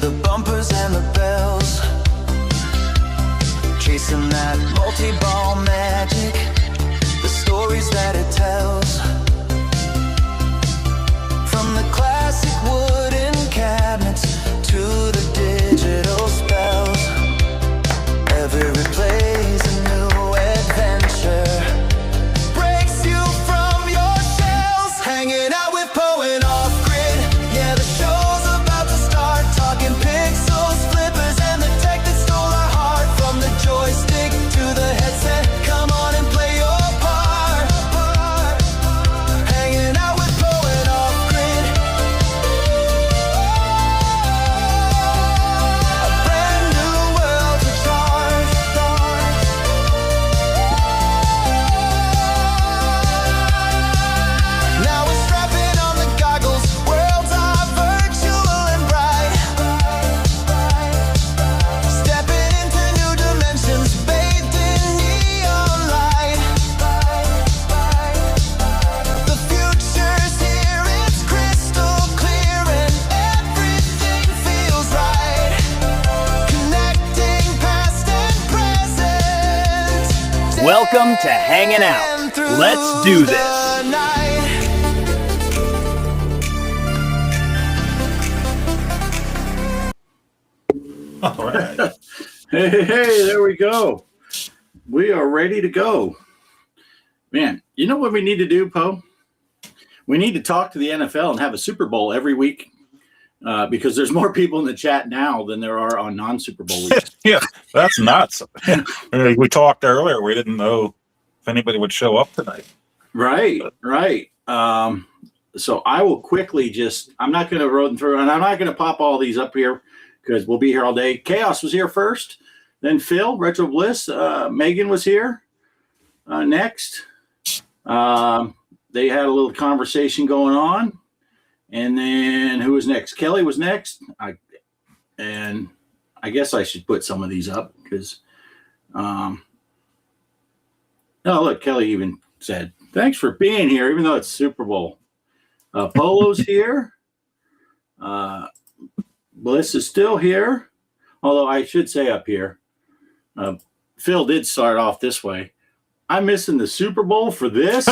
the bumpers and the bells, chasing that multi-ball magic, the stories that it tells. From the classic wooden cabinets to the digital spells, every play's a new adventure, breaks you from your shells. Hanging out with Poe and Offgrid, yeah, the show's about to start. Talking pixels, flippers, and the tech that stole our heart. From the joystick to the headset, come on and play your part. Hanging out with Poe and Offgrid, a brand new world to charge. Now we're strapping on the goggles, worlds are virtual and bright. Stepping into new dimensions, bathed in neon light. The future's here, it's crystal clear, and everything feels right. Connecting past and present. Welcome to Hangin' Out. Let's do this. The night. All right. Hey, there we go. We are ready to go. Man, you know what we need to do, Poe? We need to talk to the NFL and have a Super Bowl every week because there's more people in the chat now than there are on non-Super Bowl weeks. Yeah, that's nuts. We talked earlier. We didn't know if anybody would show up tonight. Right. So I will quickly I'm not going to run through, and I'm not going to pop all these up here because we'll be here all day. Kaos was here first, then Phil, Retro Bliss, Megan was here next. They had a little conversation going on, and then who was next? Kelly was next. I guess I should put some of these up because, oh look, Kelly even said, "Thanks for being here," even though it's Super Bowl. Polo's here. Bliss is still here, although I should say up here, Phil did start off this way. I'm missing the Super Bowl for this.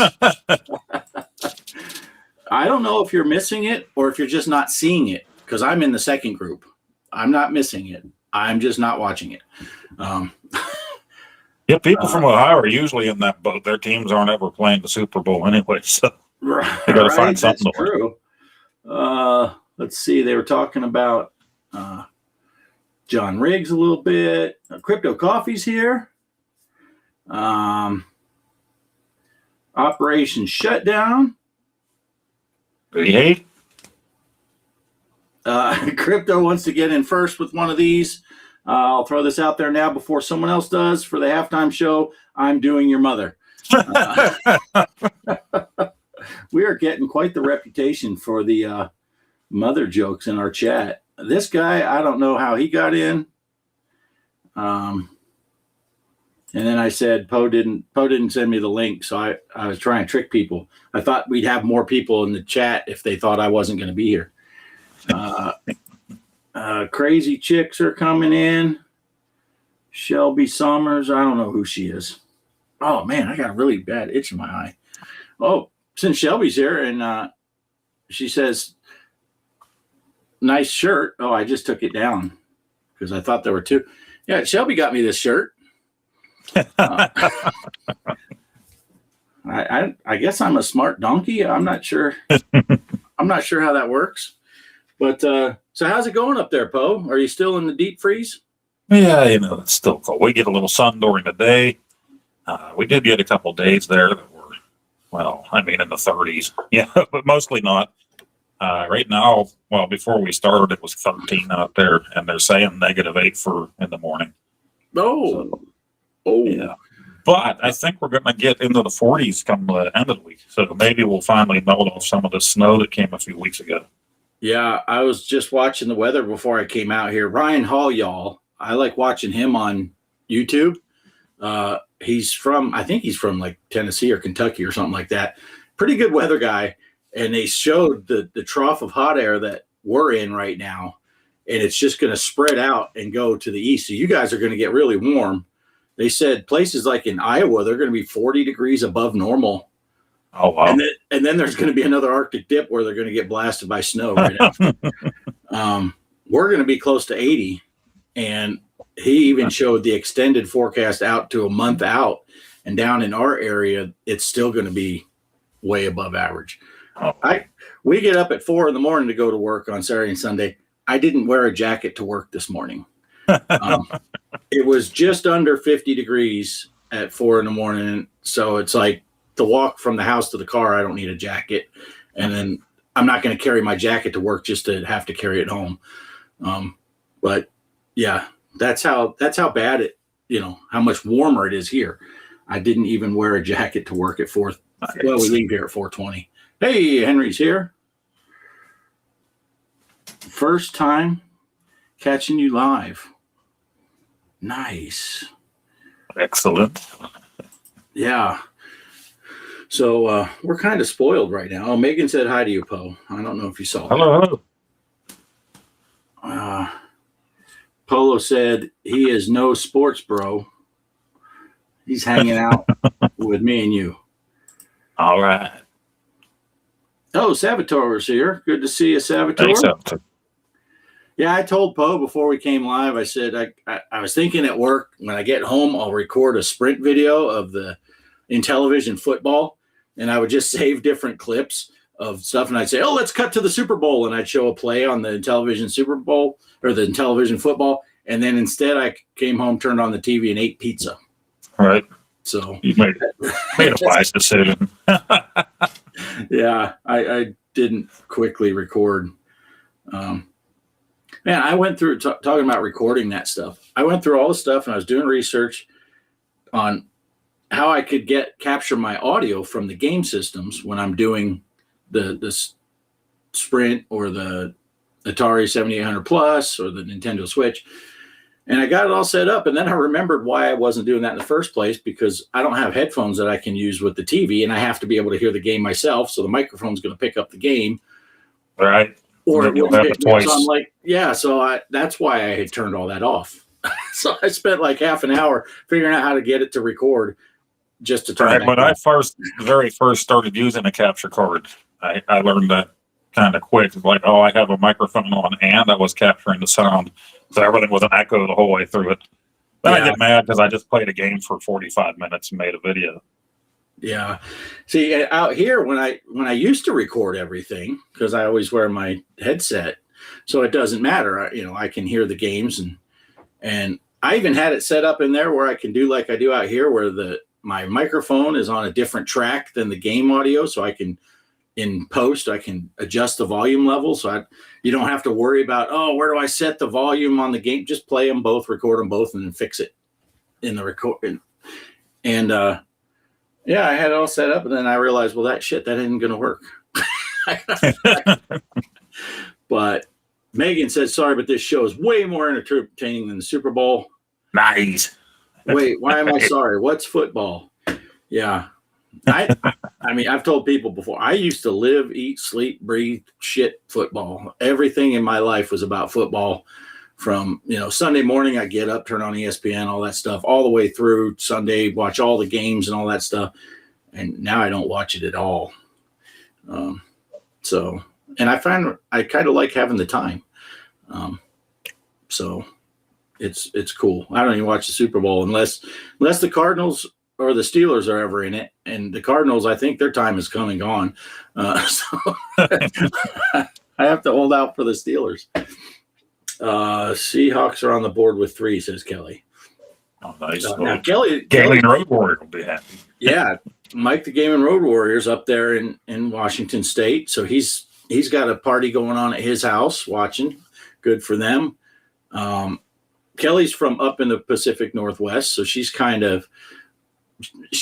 I don't know if you're missing it or if you're just not seeing it because I'm in the second group. I'm not missing it. I'm just not watching it. Yeah, people from Ohio are usually in that boat. Their teams aren't ever playing the Super Bowl anyway, so they got to find something to true. Let's see. They were talking about John Riggs a little bit. Crypto Coffee's here. Operation Shutdown. Hey, Crypto wants to get in first with one of these. I'll throw this out there now before someone else does. For the halftime show, I'm doing your mother. We are getting quite the reputation for the mother jokes in our chat. This guy, I don't know how he got in. And then I said, Poe didn't send me the link, so I was trying to trick people. I thought we'd have more people in the chat if they thought I wasn't going to be here. Crazy chicks are coming in. Shelby Summers, I don't know who she is. Oh man, I got a really bad itch in my eye. Oh, since Shelby's here and she says, nice shirt. Oh, I just took it down because I thought there were two. Yeah, Shelby got me this shirt. I guess I'm a smart donkey. I'm not sure. I'm not sure how that works. But so how's it going up there, Poe? Are you still in the deep freeze? yeah, it's still cold. We get a little sun during the day. We did get a couple days there that were, in the 30s. Yeah, but mostly not. Right now, before we started, it was 13 out there, and they're saying -8 for in the morning. Yeah. But I think we're going to get into the 40s come the end of the week. So maybe we'll finally melt off some of the snow that came a few weeks ago. Yeah, I was just watching the weather before I came out here. Ryan Hall, y'all. I like watching him on YouTube. I think he's from like Tennessee or Kentucky or something like that. Pretty good weather guy. And they showed the trough of hot air that we're in right now. and it's just going to spread out and go to the east. So you guys are going to get really warm. They said places like in Iowa, they're going to be 40 degrees above normal. Oh, wow. And then there's going to be another Arctic dip where they're going to get blasted by snow right after. We're going to be close to 80. And he even showed the extended forecast out to a month out. And down in our area, it's still going to be way above average. Oh. We get up at 4 a.m. to go to work on Saturday and Sunday. I didn't wear a jacket to work this morning. It was just under 50 degrees at 4 a.m. So it's like to walk from the house to the car, I don't need a jacket. And then I'm not going to carry my jacket to work just to have to carry it home. But yeah, that's how bad it, how much warmer it is here. I didn't even wear a jacket to work at 4. Well, we leave here at 4:20. Hey, Henry's here. First time catching you live. Nice. Excellent. Yeah. So we're kind of spoiled right now. Oh, Megan said hi to you, Poe. I don't know if you saw Hello. that. Polo said he is no sports bro. He's hanging out with me and you. All right. Oh, Savitor was here. Good to see you, Savitor. Thanks, Savitor. Yeah, I told Poe before we came live, I said I was thinking at work, when I get home, I'll record a sprint video of the Intellivision football, and I would just save different clips of stuff, and I'd say, oh, let's cut to the Super Bowl, and I'd show a play on the Intellivision Super Bowl, or the Intellivision football, and then instead I came home, turned on the TV, and ate pizza. All right. So You made a wise decision. Yeah, I didn't quickly record. Man, I went through talking about recording that stuff. I went through all the stuff and I was doing research on how I could capture my audio from the game systems when I'm doing the Sprint or the Atari 7800 Plus or the Nintendo Switch. And I got it all set up. And then I remembered why I wasn't doing that in the first place, because I don't have headphones that I can use with the TV, and I have to be able to hear the game myself. So the microphone's going to pick up the game. All right. Or you'll have it twice. So I'm like, yeah, so that's why I had turned all that off. So I spent like half an hour figuring out how to get it to record just to turn it When off. I very first started using a capture card, I learned that kind of quick. It's like, I have a microphone on and I was capturing the sound. So everything was an echo the whole way through it. Then I get mad because I just played a game for 45 minutes and made a video. Yeah. See, out here, when I used to record everything, because I always wear my headset, so it doesn't matter. I can hear the games, and I even had it set up in there where I can do like I do out here, where my microphone is on a different track than the game audio, so I can, in post, I can adjust the volume level, so you don't have to worry about, where do I set the volume on the game? Just play them both, record them both, and then fix it in the record. And yeah, I had it all set up, and then I realized, well, that isn't going to work. But Megan said, sorry, but this show is way more entertaining than the Super Bowl. Nice. Wait, why am I sorry? What's football? Yeah. I mean, I've told people before, I used to live, eat, sleep, breathe, shit football. Everything in my life was about football. From, Sunday morning, I get up, turn on ESPN, all that stuff, all the way through Sunday, watch all the games and all that stuff. And now I don't watch it at all. And I find I kind of like having the time. So it's cool. I don't even watch the Super Bowl unless the Cardinals or the Steelers are ever in it. And the Cardinals, I think their time is come and gone. So I have to hold out for the Steelers. Seahawks are on the board with 3, says Kelly. Oh, nice. Now Kelly Road Warrior will be happy. Yeah, Mike the Game and Road Warriors up there in Washington State. So he's got a party going on at his house watching. Good for them. Kelly's from up in the Pacific Northwest, so she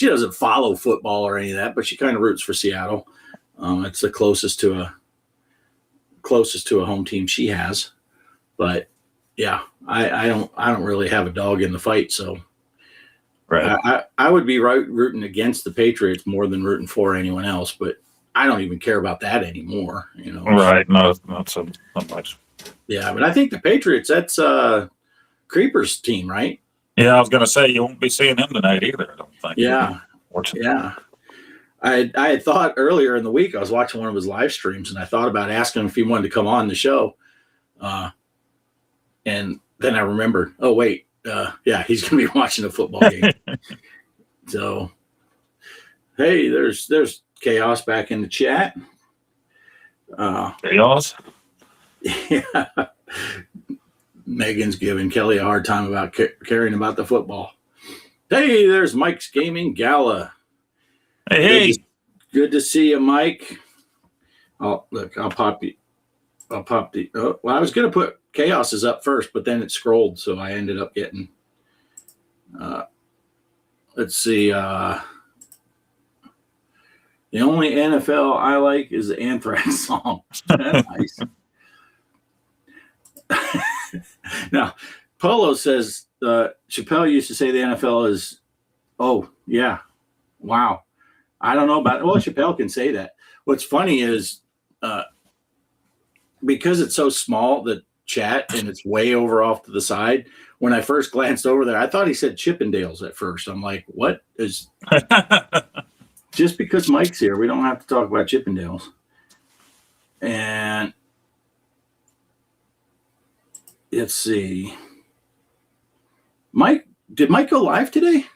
doesn't follow football or any of that, but she kind of roots for Seattle. It's the closest to a home team she has. But yeah, I don't really have a dog in the fight, so right. I would be rooting against the Patriots more than rooting for anyone else, but I don't even care about that anymore. Right? No, not so much. Yeah, but I think the Patriots, that's Creeper's team, right? Yeah, I was going to say you won't be seeing him tonight either, I don't think. Yeah. Yeah. I had thought earlier in the week, I was watching one of his live streams, and I thought about asking him if he wanted to come on the show. And then I remembered, oh, wait, yeah, he's going to be watching a football game. So, hey, there's Chaos back in the chat. Chaos? Yeah. Megan's giving Kelly a hard time about caring about the football. Hey, there's Mike's Gaming Gala. Hey. Good to see you, Mike. Oh, look, I'll pop the. Oh, well, I was going to put Chaos is up first, but then it scrolled, so I ended up getting. Let's see. The only NFL I like is the Anthrax song. Nice. Now, Polo says Chappelle used to say the NFL is. Oh yeah, wow. I don't know about it. Well, Chappelle can say that. What's funny is because it's so small, the chat, and it's way over off to the side, when I first glanced over there, I thought he said Chippendales at first. I'm like, what is just because Mike's here, we don't have to talk about Chippendales. And let's see. Mike, did Mike go live today?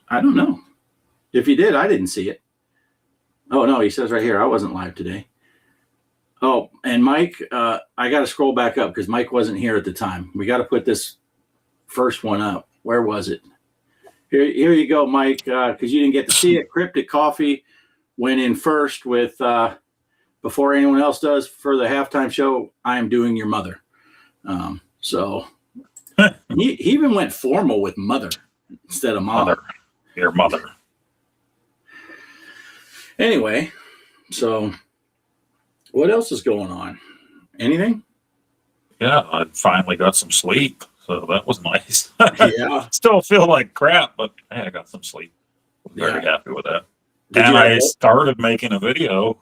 I don't know. If he did, I didn't see it. Oh, no, he says right here, I wasn't live today. Oh, and Mike, I got to scroll back up because Mike wasn't here at the time. We got to put this first one up. Where was it? Here you go, Mike, because you didn't get to see it. Cryptic Coffee went in first with, before anyone else does, for the halftime show, I Am Doing Your Mother. So he even went formal with mother instead of mom. Mother. Your mother. Anyway, so what else is going on? Anything? Yeah, I finally got some sleep, so that was nice. Yeah. Still feel like crap, but hey, I got some sleep. Very happy with that. Did and you I started making a video.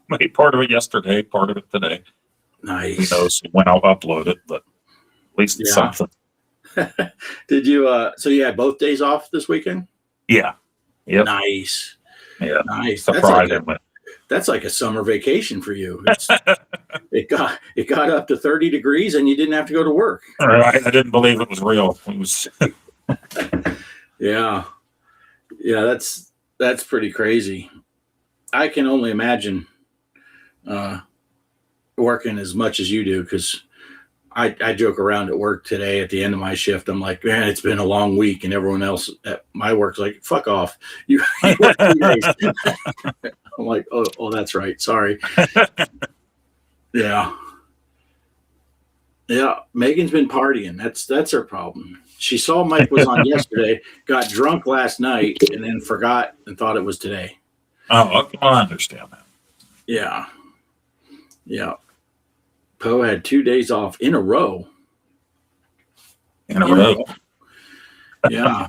Made part of it yesterday, part of it today. Nice. Who knows when I'll upload it, but at least it's something. Did you so you had both days off this weekend? Yeah. Yep. Nice. Yeah. Nice. Surprisingly. That's like a summer vacation for you. It got up to 30 degrees and you didn't have to go to work. Right. I didn't believe it was real. It was Yeah. Yeah, that's pretty crazy. I can only imagine working as much as you do, because I joke around at work today at the end of my shift. I'm like, man, it's been a long week, and everyone else at my work's like, fuck off. You work 2 days. I'm like, oh, that's right. Sorry. Yeah. Yeah. Megan's been partying. That's her problem. She saw Mike was on yesterday, got drunk last night, and then forgot and thought it was today. Oh, I understand that. Yeah. Yeah. Poe had 2 days off in a row. In a row. Yeah.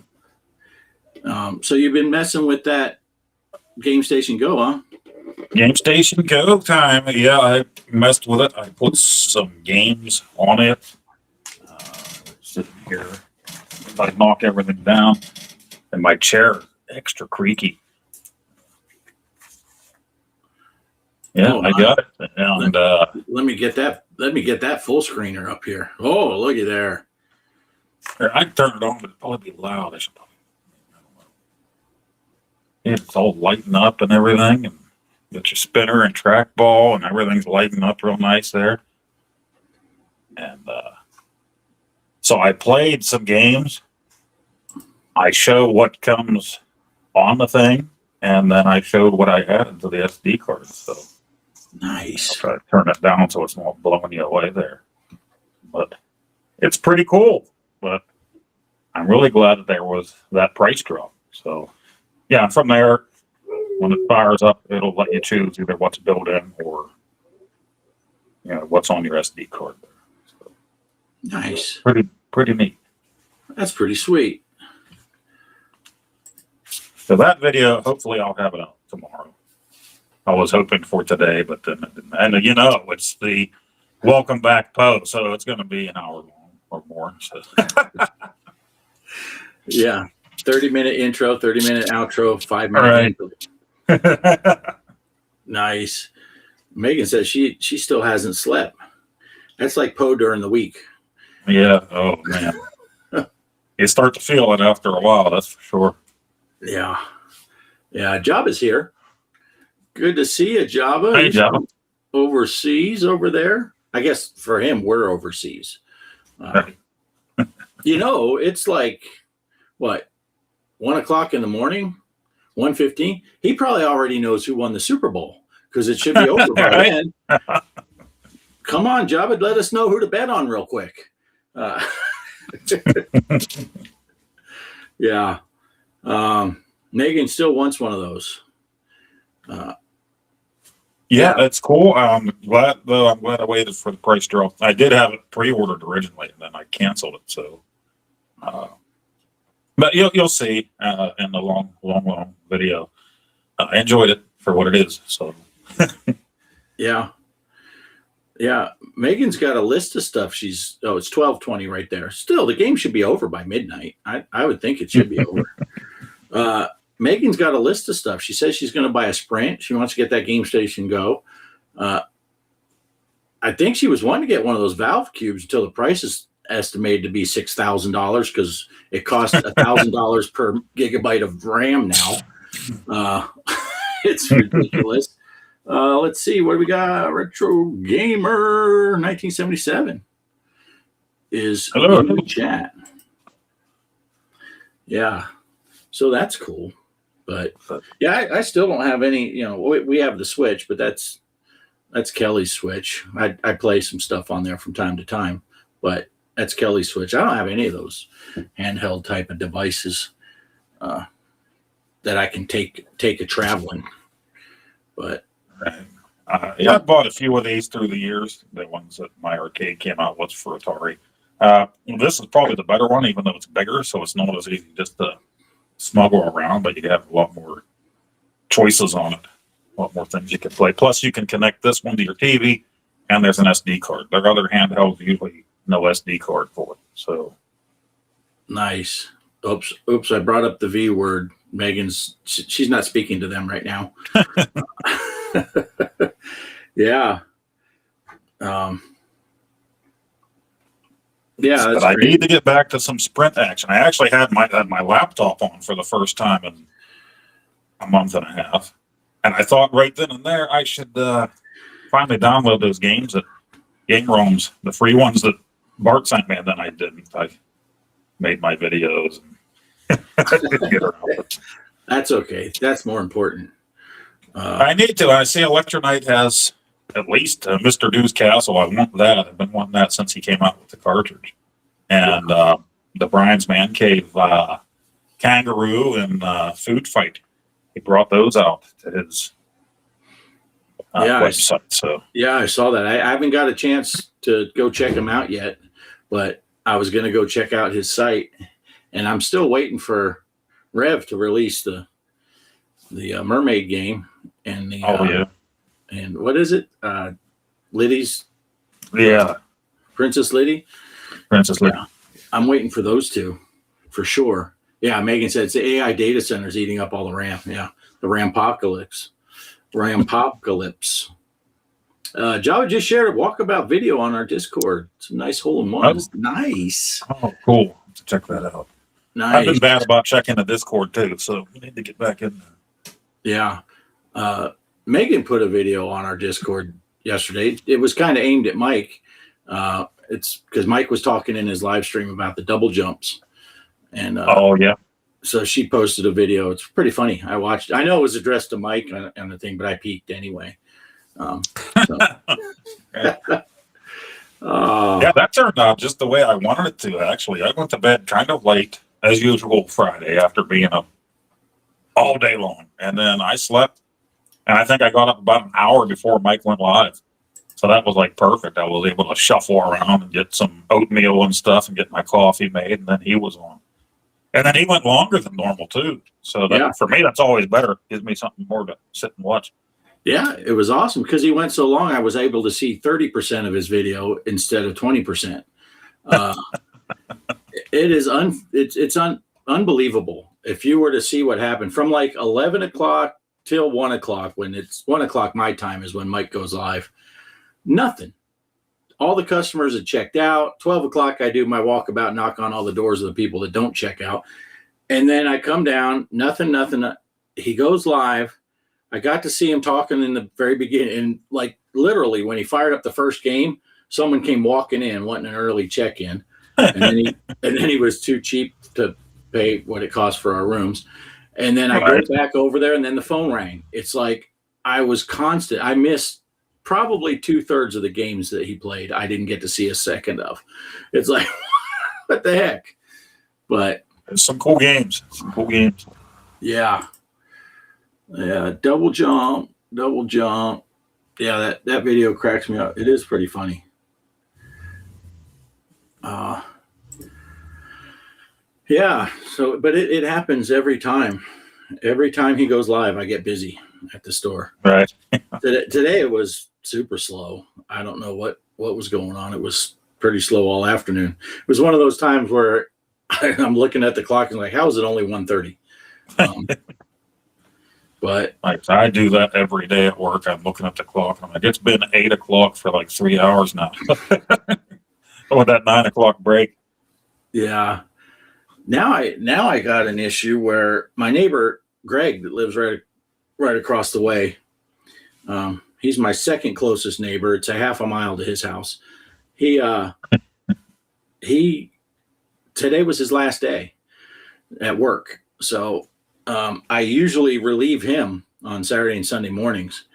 So you've been messing with that Game Station Go, huh? Game Station Go time. Yeah, I messed with it. I put some games on it. Sitting here. I knock everything down. And my chair is extra creaky. Yeah, Oh, I got it. And let me get that full screener up here. Oh, look at there. I can turn it on, but it'd probably be loud. I should probably. It's all lighting up and everything, and got your spinner and trackball, and everything's lighting up real nice there. And so I played some games. I show what comes on the thing, and then I showed what I added to the SD card. So Nice. I'll try to turn it down so it's not blowing you away there. But it's pretty cool. But I'm really glad that there was that price drop. So yeah, from there, when it fires up, it'll let you choose either what's built in or what's on your SD card. So, Nice. Pretty neat. That's pretty sweet. So that video, hopefully I'll have it out tomorrow. I was hoping for today, but then it didn't. And it's the welcome back post, so it's going to be an hour long or more. So. Yeah, 30-minute intro, 30-minute outro, 5-minute intro. Nice. Megan says she still hasn't slept. That's like Poe during the week. Yeah. Oh man, you start to feel it after a while. That's for sure. Yeah. Jabba's here. Good to see you, Jabba. Hey, Jabba. Overseas over there. I guess for him, we're overseas. It's like what, 1 o'clock in the morning, 1:15. He probably already knows who won the Super Bowl because it should be over by then. Come on, Jabba, let us know who to bet on real quick. Yeah. Megan still wants one of those. Yeah, that's cool. I'm glad I waited for the price drop. I did have it pre-ordered originally, and then I canceled it. So, but you'll see in the long video. I enjoyed it for what it is. So, yeah. Megan's got a list of stuff. It's 12:20 right there. Still, the game should be over by midnight. I would think it should be over. Megan's got a list of stuff. She says she's going to buy a Sprint. She wants to get that Game Station Go. I think she was wanting to get one of those Valve cubes until the price is estimated to be $6,000 because it costs $1,000 per gigabyte of RAM now. It's ridiculous. Let's see. What do we got? Retro Gamer 1977 is Hello. in the chat. Yeah. So that's cool. But yeah, I still don't have any, we have the Switch, but that's Kelly's Switch. I play some stuff on there from time to time, but that's Kelly's Switch. I don't have any of those handheld type of devices that I can take a traveling. But I bought a few of these through the years. The ones that my arcade came out with for Atari. This is probably the better one, even though it's bigger, so it's not as easy just to smuggle around, but you have a lot more choices on it, a lot more things you can play. Plus, you can connect this one to your TV, and there's an SD card. Their other handhelds usually no SD card for it. So nice. Oops! I brought up the V word. She's not speaking to them right now. Yeah. Yeah, but I need to get back to some Sprint action. I actually had my laptop on for the first time in a month and a half, and I thought right then and there I should finally download those games at Game Roams, the free ones that Bart sent me, and then I didn't. I made my videos. And I didn't get around it. That's okay. That's more important. I need to. I see Electronite has at least Mr. Dew's Castle. I want that. I've been wanting that since he came out with the cartridge. And the Brian's Man Cave Kangaroo and Food Fight. He brought those out to his website. So yeah, I saw that. I haven't got a chance to go check him out yet, but I was going to go check out his site, and I'm still waiting for Rev to release the mermaid game and the and what is it? Liddy's Princess Liddy. Yeah. I'm waiting for those two for sure. Yeah, Megan said it's the AI data centers eating up all the RAM. Yeah, the Rampocalypse. Java just shared a walkabout video on our Discord. Some nice hole-in-ones. Oh. Nice. Oh, cool. Let's check that out. Nice. I've been bad about checking the Discord too, so we need to get back in there. Yeah. Megan put a video on our Discord yesterday. It was kind of aimed at Mike. It's because Mike was talking in his live stream about the double jumps. And so she posted a video. It's pretty funny. I watched. I know it was addressed to Mike and the thing, but I peeked anyway. Yeah, that turned out just the way I wanted it to. Actually, I went to bed kind of late as usual Friday after being up all day long, and then I slept. And I think I got up about an hour before Mike went live. So that was like perfect. I was able to shuffle around and get some oatmeal and stuff and get my coffee made. And then he was on. And then he went longer than normal too. So that, for me, that's always better. Gives me something more to sit and watch. Yeah, it was awesome because he went so long. I was able to see 30% of his video instead of 20%. It is unbelievable. If you were to see what happened from like 11 o'clock till 1 o'clock, when it's 1 o'clock my time is when Mike goes live, nothing. All the customers had checked out. 12 o'clock, I do my walkabout, knock on all the doors of the people that don't check out. And then I come down, nothing. He goes live. I got to see him talking in the very beginning. And like literally when he fired up the first game, someone came walking in, wanting an early check-in. And then he was too cheap to pay what it cost for our rooms. And then I go back over there and then the phone rang. It's like I was constant. I missed probably 2/3 of the games that he played. I didn't get to see a second of. It's like, what the heck? But some cool games. Yeah. Double jump. Yeah, that video cracks me up. It is pretty funny. Yeah. So, but it happens every time. Every time he goes live, I get busy at the store. Right. Today it was super slow. I don't know what was going on. It was pretty slow all afternoon. It was one of those times where I'm looking at the clock and like, how is it only 1:30? But I do that every day at work. I'm looking at the clock. I'm like, it's been 8 o'clock for like 3 hours now. With that 9 o'clock break. Yeah. Now I got an issue where my neighbor Greg that lives right across the way. He's my second closest neighbor. It's a half a mile to his house. He today was his last day at work. So I usually relieve him on Saturday and Sunday mornings,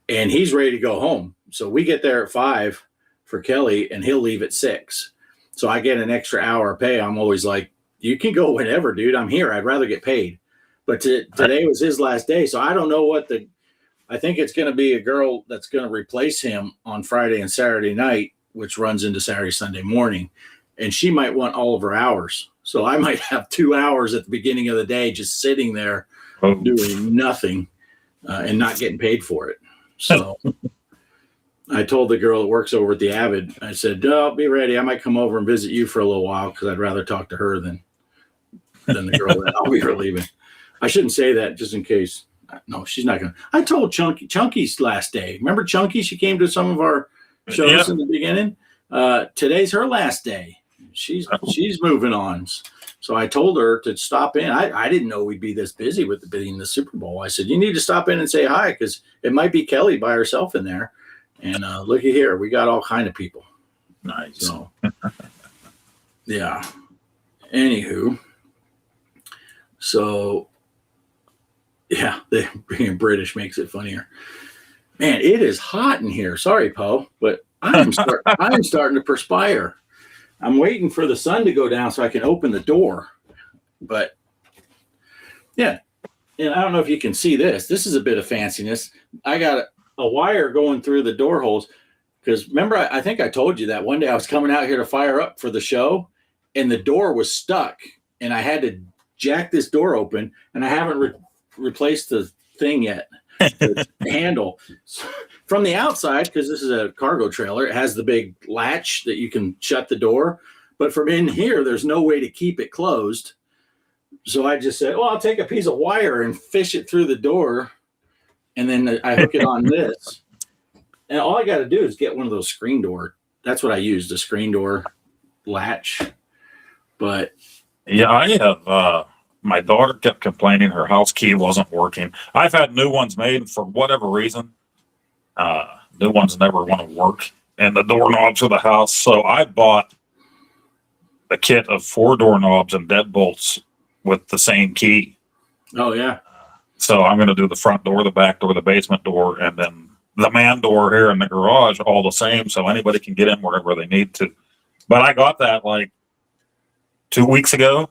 and he's ready to go home. So we get there at 5 for Kelly, and he'll leave at 6. So I get an extra hour pay. I'm always like, you can go whenever, dude. I'm here. I'd rather get paid. But today was his last day. So I don't know I think it's going to be a girl that's going to replace him on Friday and Saturday night, which runs into Saturday, Sunday morning. And she might want all of her hours. So I might have 2 hours at the beginning of the day just sitting there doing nothing and not getting paid for it. So I told the girl that works over at the Avid, I said, oh, be ready. I might come over and visit you for a little while because I'd rather talk to her than the girl that I'll be relieving. I shouldn't say that just in case. No, she's not going to. I told Chunky's last day. Remember Chunky? She came to some of our shows in the beginning. Today's her last day. She's moving on. So I told her to stop in. I didn't know we'd be this busy with being the Super Bowl. I said, you need to stop in and say hi because it might be Kelly by herself in there. And looky here, we got all kind of people. Nice. So, yeah. Anywho, so yeah, being British makes it funnier. Man, it is hot in here. Sorry, Poe, but I'm starting to perspire. I'm waiting for the sun to go down so I can open the door. But yeah, and I don't know if you can see this. This is a bit of fanciness. I got a wire going through the door holes because remember, I think I told you that one day I was coming out here to fire up for the show and the door was stuck and I had to jack this door open and I haven't replaced the thing yet, the handle. So, from the outside, because this is a cargo trailer, it has the big latch that you can shut the door. But from in here, there's no way to keep it closed. So I just said, well, I'll take a piece of wire and fish it through the door. And then I hook it on this. And all I got to do is get one of those screen door. That's what I used, a screen door latch. But yeah, I have, my daughter kept complaining her house key wasn't working. I've had new ones made for whatever reason. New ones never want to work, and the doorknobs of the house. So I bought a kit of 4 doorknobs and deadbolts with the same key. Oh yeah. So I'm going to do the front door, the back door, the basement door, and then the man door here in the garage, all the same. So anybody can get in wherever they need to. But I got that like 2 weeks ago.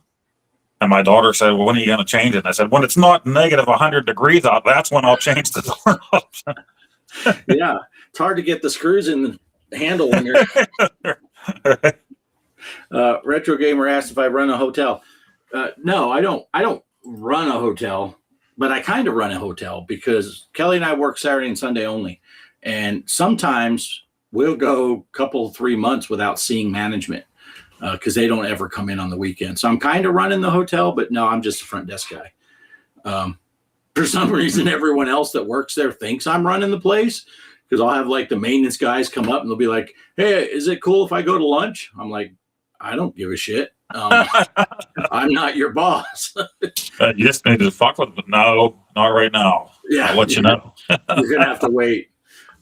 And my daughter said, well, when are you going to change it? And I said, when it's not negative 100 degrees out, that's when I'll change the doorknobs. Yeah, it's hard to get the screws in the handle when you're. Retro Gamer asked if I run a hotel. No, I don't run a hotel, but I kind of run a hotel because Kelly and I work Saturday and Sunday only. And sometimes we'll go a couple, 3 months without seeing management because they don't ever come in on the weekend. So I'm kind of running the hotel, but no, I'm just a front desk guy. For some reason, everyone else that works there thinks I'm running the place because I'll have like the maintenance guys come up and they'll be like, hey, is it cool if I go to lunch? I'm like, I don't give a shit. I'm not your boss. You just need to fuck with them. No, not right now. Yeah, I'll let you know. You're gonna have to wait.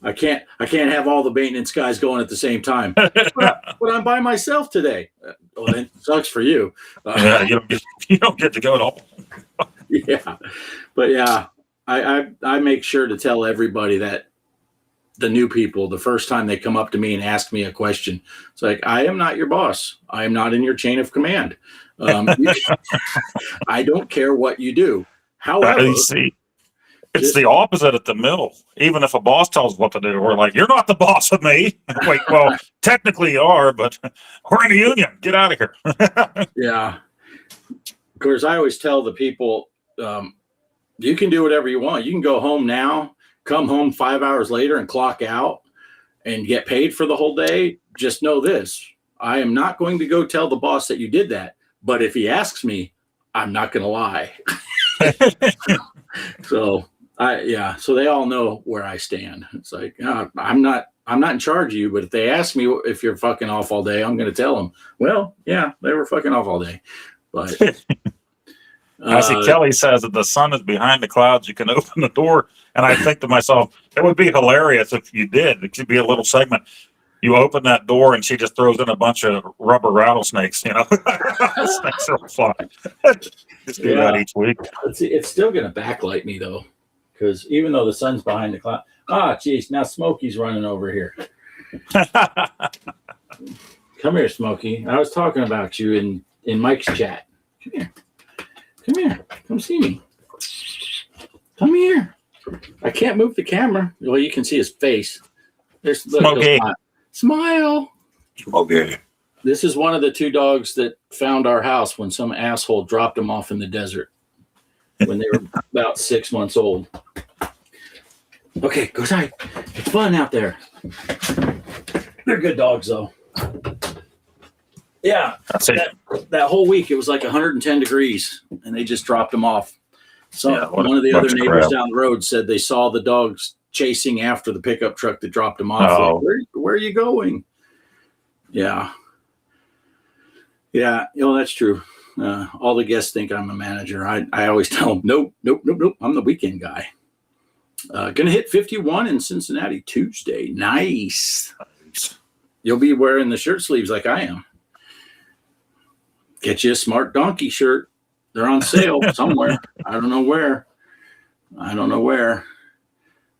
I can't have all the maintenance guys going at the same time. But I'm by myself today. Well, then it sucks for you. Yeah, you don't get to go at all. Yeah, but yeah, I make sure to tell everybody that the new people, the first time they come up to me and ask me a question, it's like, I am not your boss. I am not in your chain of command. I don't care what you do. However, you see, it's the opposite at the mill. Even if a boss tells us what to do, we're like, you're not the boss of me. Like, well, technically you are, but we're in a union. Get out of here. Yeah. Of course, I always tell the people, you can do whatever you want. You can go home now, come home 5 hours later and clock out and get paid for the whole day. Just know this. I am not going to go tell the boss that you did that. But if he asks me, I'm not going to lie. So they all know where I stand. It's like, I'm not in charge of you, but if they ask me if you're fucking off all day, I'm going to tell them, well, yeah, they were fucking off all day. But I see Kelly says that the sun is behind the clouds. You can open the door. And I think to myself, it would be hilarious if you did. It could be a little segment. You open that door and she just throws in a bunch of rubber rattlesnakes, you know. Snakes are fun. Just do that each week. It's still going to backlight me, though, because even though the sun's behind the cloud. Geez, now Smokey's running over here. Come here, Smokey. I was talking about you in Mike's chat. Come here. Come here. Come see me. Come here. I can't move the camera. Well, you can see his face. There's Smokey. Smile. Okay. This is one of the 2 dogs that found our house when some asshole dropped them off in the desert when they were about 6 months old. Okay, go inside. It's fun out there. They're good dogs, though. Yeah, that's it. That whole week, it was like 110 degrees, and they just dropped them off. So one of the other neighbors down the road said they saw the dogs chasing after the pickup truck that dropped them off. Oh. Like, where are you going? Yeah. Yeah, that's true. All the guests think I'm a manager. I always tell them, nope. I'm the weekend guy. Gonna hit 51 in Cincinnati Tuesday. Nice. You'll be wearing the shirt sleeves like I am. Get you a Smart Donkey shirt. They're on sale somewhere. I don't know where.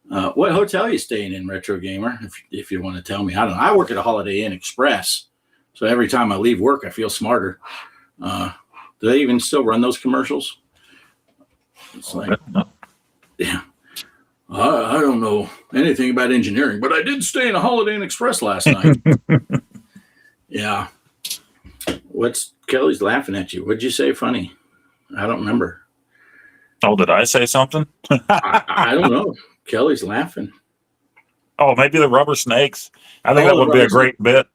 What hotel are you staying in, Retro Gamer? If you want to tell me. I don't know. I work at a Holiday Inn Express. So every time I leave work, I feel smarter. Do they even still run those commercials? It's like, yeah. I don't know anything about engineering, but I did stay in a Holiday Inn Express last night. Yeah. Kelly's laughing at you. What'd you say funny? I don't remember. Oh, did I say something? I don't know. Kelly's laughing. Oh, maybe the rubber snakes. I think that would be a great bit.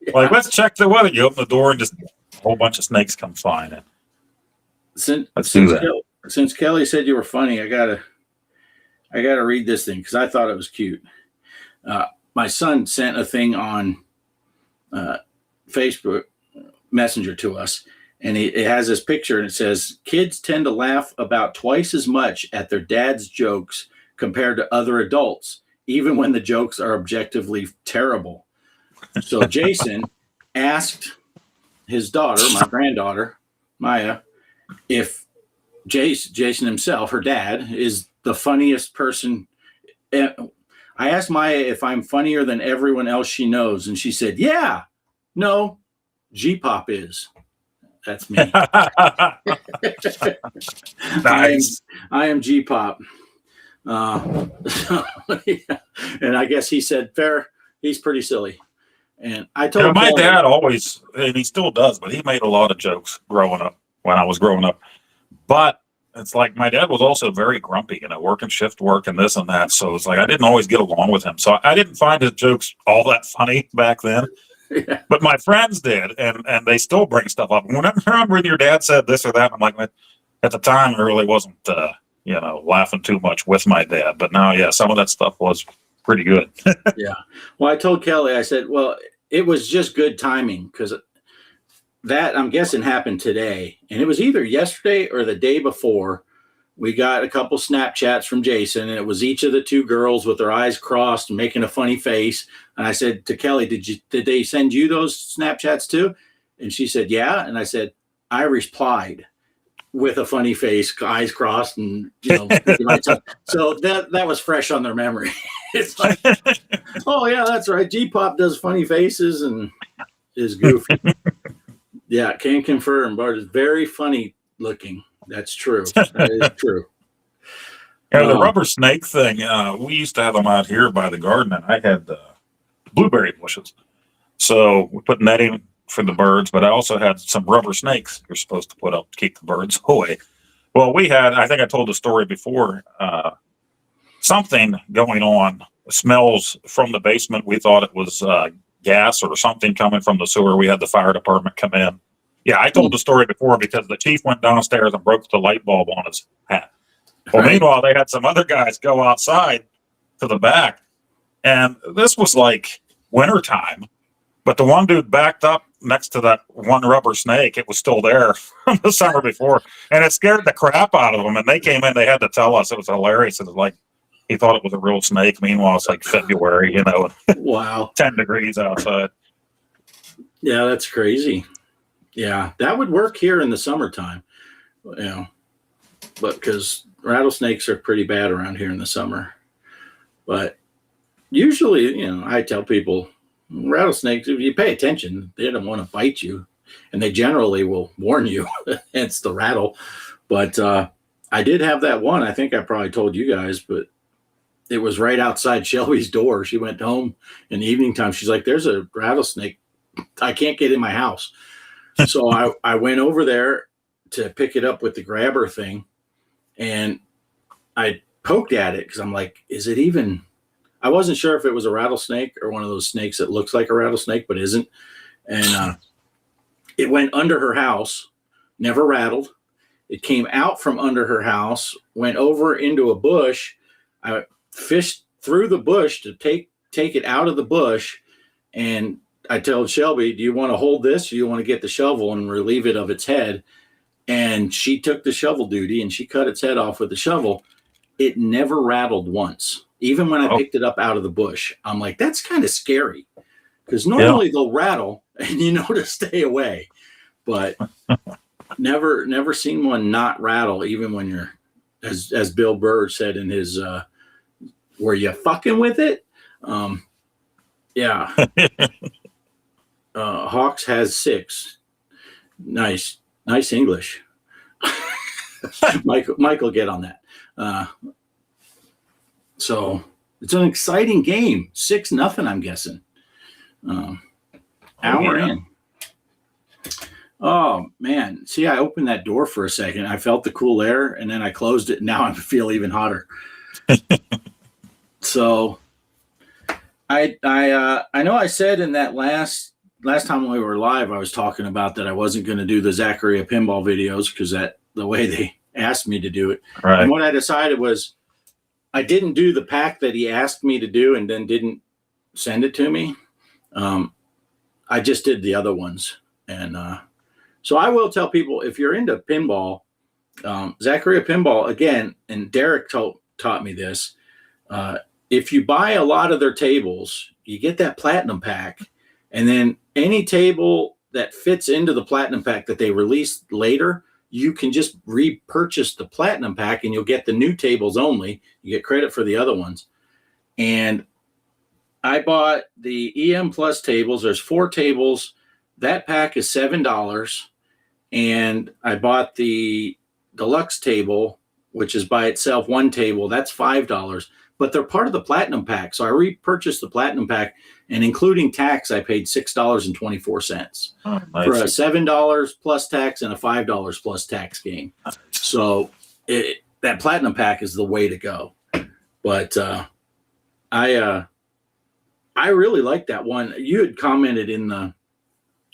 Yeah. Like, let's check the weather. You open the door and just a whole bunch of snakes come flying in. Let's do that. Since Kelly said you were funny, I gotta read this thing because I thought it was cute. My son sent a thing on Facebook Messenger to us, and it has this picture, and it says, kids tend to laugh about twice as much at their dad's jokes compared to other adults, even when the jokes are objectively terrible. So Jason asked his daughter, my granddaughter, Maya, if Jason himself, her dad, is the funniest person. I asked Maya if I'm funnier than everyone else she knows, and she said, yeah. No, G-Pop is. That's me. Nice. I am G-Pop. Yeah. And I guess he said, fair, he's pretty silly. And I told him. My dad always, and he still does, but he made a lot of jokes growing up when I was growing up. But it's like my dad was also very grumpy, working shift work and this and that. So it's like I didn't always get along with him. So I didn't find his jokes all that funny back then. Yeah. But my friends did, and they still bring stuff up. When your dad said this or that, I'm like, at the time, I really wasn't, laughing too much with my dad. But now, yeah, some of that stuff was pretty good. Yeah. Well, I told Kelly, I said, well, it was just good timing because that, I'm guessing, happened today. And it was either yesterday or the day before. We got a couple Snapchats from Jason, and it was each of the two girls with their eyes crossed and making a funny face. And I said to Kelly, did they send you those Snapchats too? And she said, yeah. And I said, I replied with a funny face, eyes crossed, and so that was fresh on their memory. It's like, oh yeah, that's right. G-Pop does funny faces and is goofy. Yeah, can confirm. Bart is very funny looking. That's true. That is true. Yeah, the rubber snake thing, we used to have them out here by the garden, and I had blueberry bushes. So we put netting for the birds, but I also had some rubber snakes you're supposed to put up to keep the birds away. Well, I think I told the story before, something going on, smells from the basement. We thought it was gas or something coming from the sewer. We had the fire department come in. Yeah, I told the story before because the chief went downstairs and broke the light bulb on his hat. Well, meanwhile, they had some other guys go outside to the back, and this was like wintertime, but the one dude backed up next to that one rubber snake. It was still there from the summer before, and it scared the crap out of them, and they came in. They had to tell us. It was hilarious. It was like he thought it was a real snake. Meanwhile, it's like February, Wow. 10 degrees outside. Yeah, that's crazy. Yeah, that would work here in the summertime, but because rattlesnakes are pretty bad around here in the summer. But usually, I tell people rattlesnakes, if you pay attention, they don't want to bite you, and they generally will warn you. Hence the rattle. But I did have that one. I think I probably told you guys, but it was right outside Shelby's door. She went home in the evening time. She's like, there's a rattlesnake. I can't get in my house. So I went over there to pick it up with the grabber thing, and I poked at it because I'm like, is it even? I wasn't sure if it was a rattlesnake or one of those snakes that looks like a rattlesnake but isn't. And it went under her house, never rattled. It came out from under her house, went over into a bush. I fished through the bush to take it out of the bush, and I told Shelby, do you want to hold this or do you want to get the shovel and relieve it of its head? And she took the shovel duty and she cut its head off with the shovel. It never rattled once. Even when I picked it up out of the bush, I'm like, that's kind of scary because normally they'll rattle and to stay away, but never seen one not rattle. Even when you're, as Bill Burr said in his, were you fucking with it? Yeah. Hawks has 6. Nice English. Michael, get on that. So it's an exciting game. 6-0, I'm guessing. Hour in. Oh man! See, I opened that door for a second. I felt the cool air, and then I closed it. And now I feel even hotter. So, I know I said in that last time we were live, I was talking about that I wasn't going to do the Zachary pinball videos because the way they asked me to do it. Right. And what I decided was I didn't do the pack that he asked me to do and then didn't send it to me. I just did the other ones. And so I will tell people, if you're into pinball, Zachary Pinball, again, and Derek taught me this, if you buy a lot of their tables, you get that platinum pack. And then any table that fits into the platinum pack that they release later, you can just repurchase the platinum pack and you'll get the new tables only. You get credit for the other ones. And I bought the EM Plus tables. There's 4 tables. That pack is $7. And I bought the deluxe table, which is by itself one table. That's $5. But they're part of the platinum pack. So I repurchased the platinum pack, and including tax, I paid $6.24 for a $7 plus tax and a $5 plus tax game. So that platinum pack is the way to go. But I really like that one. You had commented in the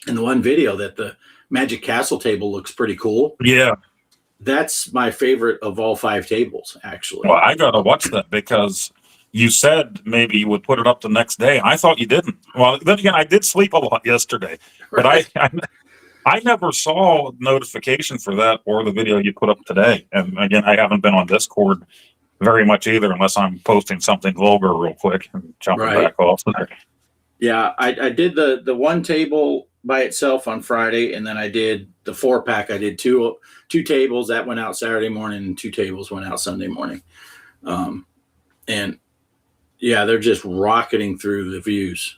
one video that the Magic Castle table looks pretty cool. Yeah. That's my favorite of all 5 tables, actually. Well, I gotta watch that because you said maybe you would put it up the next day. I thought you didn't. Well, then again, I did sleep a lot yesterday, but I never saw notification for that or the video you put up today. And again, I haven't been on Discord very much either, unless I'm posting something vulgar real quick and jumping back off. Yeah, I did the one table by itself on Friday, and then I did the 4-pack. I did two tables that went out Saturday morning, and 2 tables went out Sunday morning. And yeah, they're just rocketing through the views.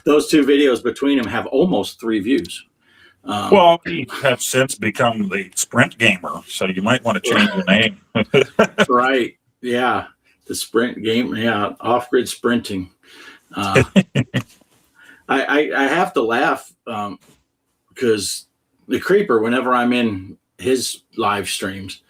Those 2 videos between them have almost 3 views. Well, you have since become the Sprint Gamer, so you might want to change your name. Right. Yeah. The Sprint Game. Yeah. Off-grid sprinting. I have to laugh because the Creeper, whenever I'm in his live streams,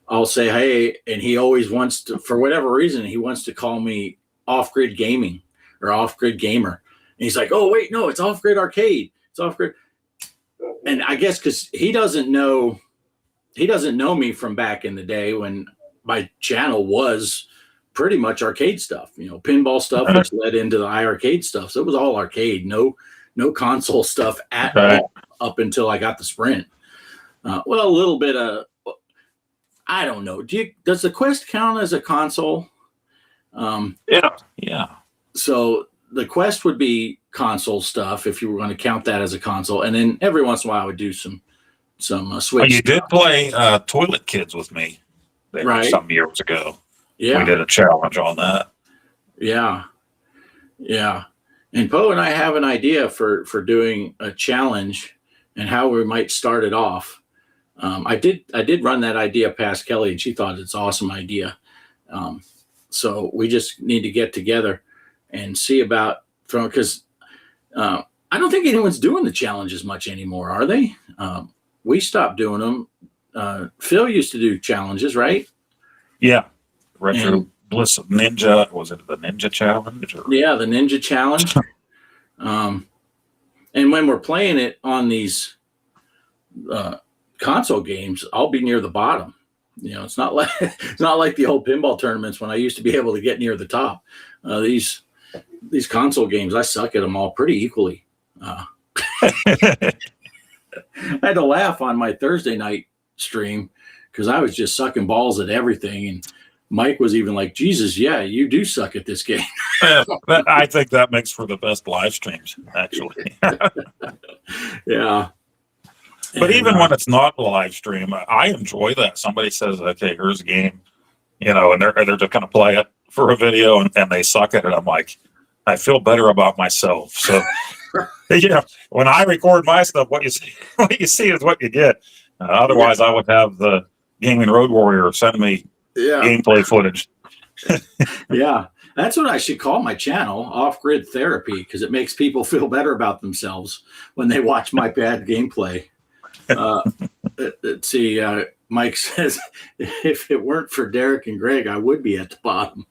I'll say, hey, and he always wants to, for whatever reason, he wants to call me Off-Grid Gaming or Off-Grid Gamer. And he's like, oh, wait, no, it's Off-Grid Arcade. It's Off-Grid. And I guess because he doesn't know me from back in the day when my channel was pretty much arcade stuff, pinball stuff, which led into the iArcade stuff. So it was all arcade, no console stuff at all up until I got the Sprint. Well, a little bit of, I don't know. Does the Quest count as a console? Yeah. So the Quest would be console stuff if you were going to count that as a console, and then every once in a while I would do some Switch. Well, you did play Toilet Kids with me some years ago. Yeah, we did a challenge on that. Yeah. And Poe and I have an idea for doing a challenge and how we might start it off. I did run that idea past Kelly, and she thought it's an awesome idea. So we just need to get together and see about because I don't think anyone's doing the challenges much anymore, are they? We stopped doing them. Phil used to do challenges, right? Yeah. Retro Bliss Ninja. Was it the Ninja Challenge? Yeah, the Ninja Challenge. And when we're playing it on these console games, I'll be near the bottom. It's not like the old pinball tournaments when I used to be able to get near the top. These console games, I suck at them all pretty equally. I had to laugh on my Thursday night stream because I was just sucking balls at everything, and Mike was even like, Jesus, yeah, you do suck at this game. I think that makes for the best live streams, actually. Yeah. But even when it's not a live stream, I enjoy that. Somebody says, okay, here's a game, and they're just going to play it for a video and they suck at it. I'm like, I feel better about myself. So, when I record my stuff, what you see is what you get. Otherwise, I would have the Gaming Road Warrior send me gameplay footage. Yeah, that's what I should call my channel, Off-Grid Therapy, because it makes people feel better about themselves when they watch my bad gameplay. Let's see. Mike says, if it weren't for Derek and Greg, I would be at the bottom.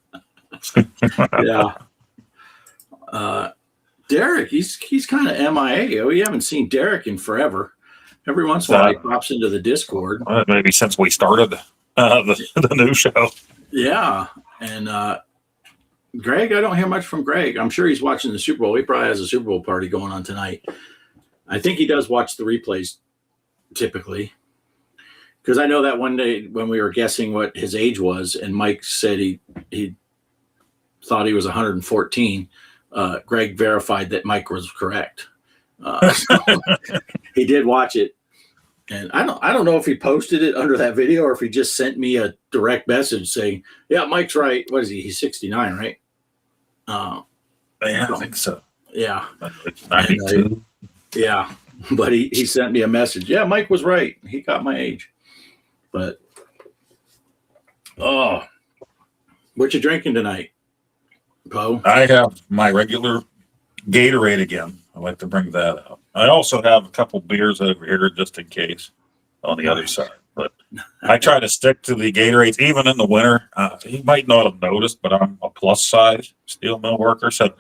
Yeah. Derek, he's kind of MIA. We haven't seen Derek in forever. Every once in a while, he pops into the Discord. Maybe since we started the new show. Yeah. And Greg, I don't hear much from Greg. I'm sure he's watching the Super Bowl. He probably has a Super Bowl party going on tonight. I think he does watch the replays typically, because I know that one day when we were guessing what his age was, and Mike said he thought he was 114. Greg verified that Mike was correct. So he did watch it, and I don't know if he posted it under that video or if he just sent me a direct message saying, "Yeah, Mike's right." What is he? He's 69, right? Yeah, I think so. Yeah, 92. Yeah. But he sent me a message. Yeah, Mike was right. He got my age. But, what you drinking tonight, Poe? I have my regular Gatorade again. I like to bring that out. I also have a couple beers over here just in case on the other side. But I try to stick to the Gatorades, even in the winter. You might not have noticed, but I'm a plus size steel mill worker. So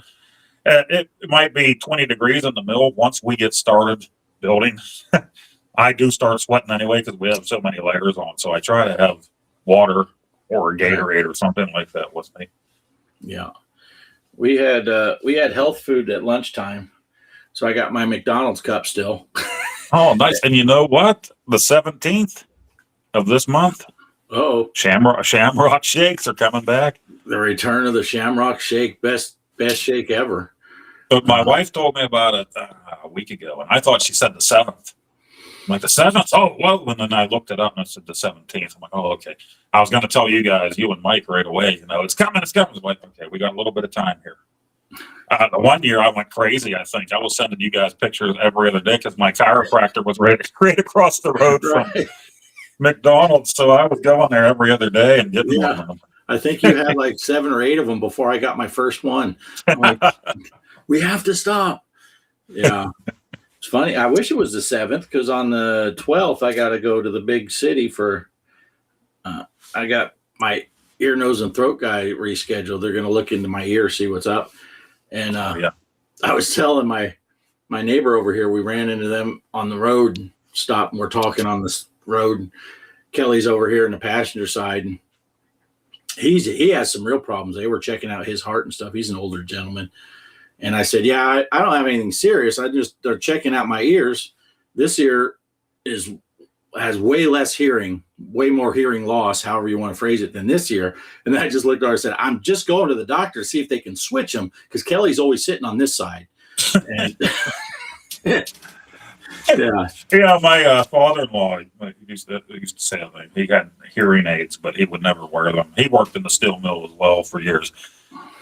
it might be 20 degrees in the mill. Once we get started building, I do start sweating anyway because we have so many layers on. So I try to have water or a Gatorade or something like that with me. Yeah. We had health food at lunchtime. So I got my McDonald's cup still. Oh, nice. And you know what? The 17th of this month, Shamrock Shakes are coming back. The return of the Shamrock Shake, best shake ever. But my wife told me about it a week ago, and I thought she said the 7th. I'm like, the 7th? Oh, well. And then I looked it up, and it said the 17th. I'm like, oh, okay. I was going to tell you guys, you and Mike, right away, it's coming, it's coming. I was like, okay, we got a little bit of time here. The one year I went crazy, I think. I was sending you guys pictures every other day because my chiropractor was right across the road from McDonald's. So I was going there every other day and getting one of them. I think you had like 7 or 8 of them before I got my first one. I'm like, we have to stop. Yeah. It's funny. I wish it was the 7th because on the 12th, I got to go to the big city for, I got my ear, nose, and throat guy rescheduled. They're going to look into my ear, see what's up. And I was telling my neighbor over here, we ran into them on the road and stopped, and we're talking on this road. Kelly's over here in the passenger side, and he has some real problems. They were checking out his heart and stuff. He's an older gentleman. And I said, yeah, I don't have anything serious. They're checking out my ears. This ear has way less hearing, way more hearing loss, however you want to phrase it, than this year. And then I just looked at her and said, I'm just going to the doctor to see if they can switch them because Kelly's always sitting on this side. And my father-in-law used to say that he got hearing aids, but he would never wear them. He worked in the steel mill as well for years.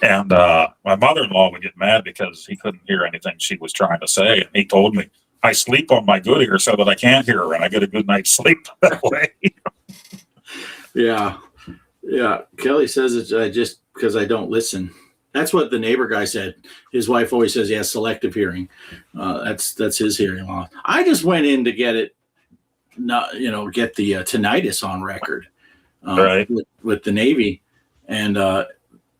And my mother-in-law would get mad because he couldn't hear anything she was trying to say. And he told me, I sleep on my good ear so that I can't hear her, and I get a good night's sleep that way. Yeah. Kelly says it's just because I don't listen. That's what the neighbor guy said. His wife always says he has selective hearing. That's his hearing loss. I just went in to get it, get the tinnitus on record, right, with the Navy, and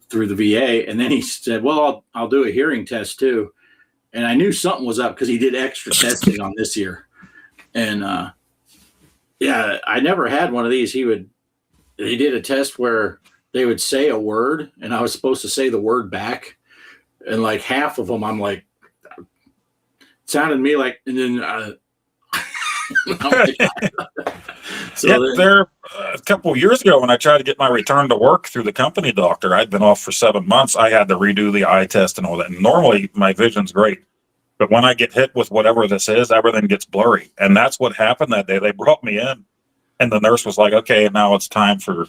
through the VA. And then he said, "Well, I'll do a hearing test too." And I knew something was up because he did extra testing on this year. And I never had one of these. He did a test where they would say a word and I was supposed to say the word back. And like half of them, I'm like, it sounded to me like, and then there a couple of years ago when I tried to get my return to work through the company doctor, I'd been off for 7 months. I had to redo the eye test and all that. And normally my vision's great, but when I get hit with whatever this is, everything gets blurry. And that's what happened that day. They brought me in and the nurse was like, okay, now it's time for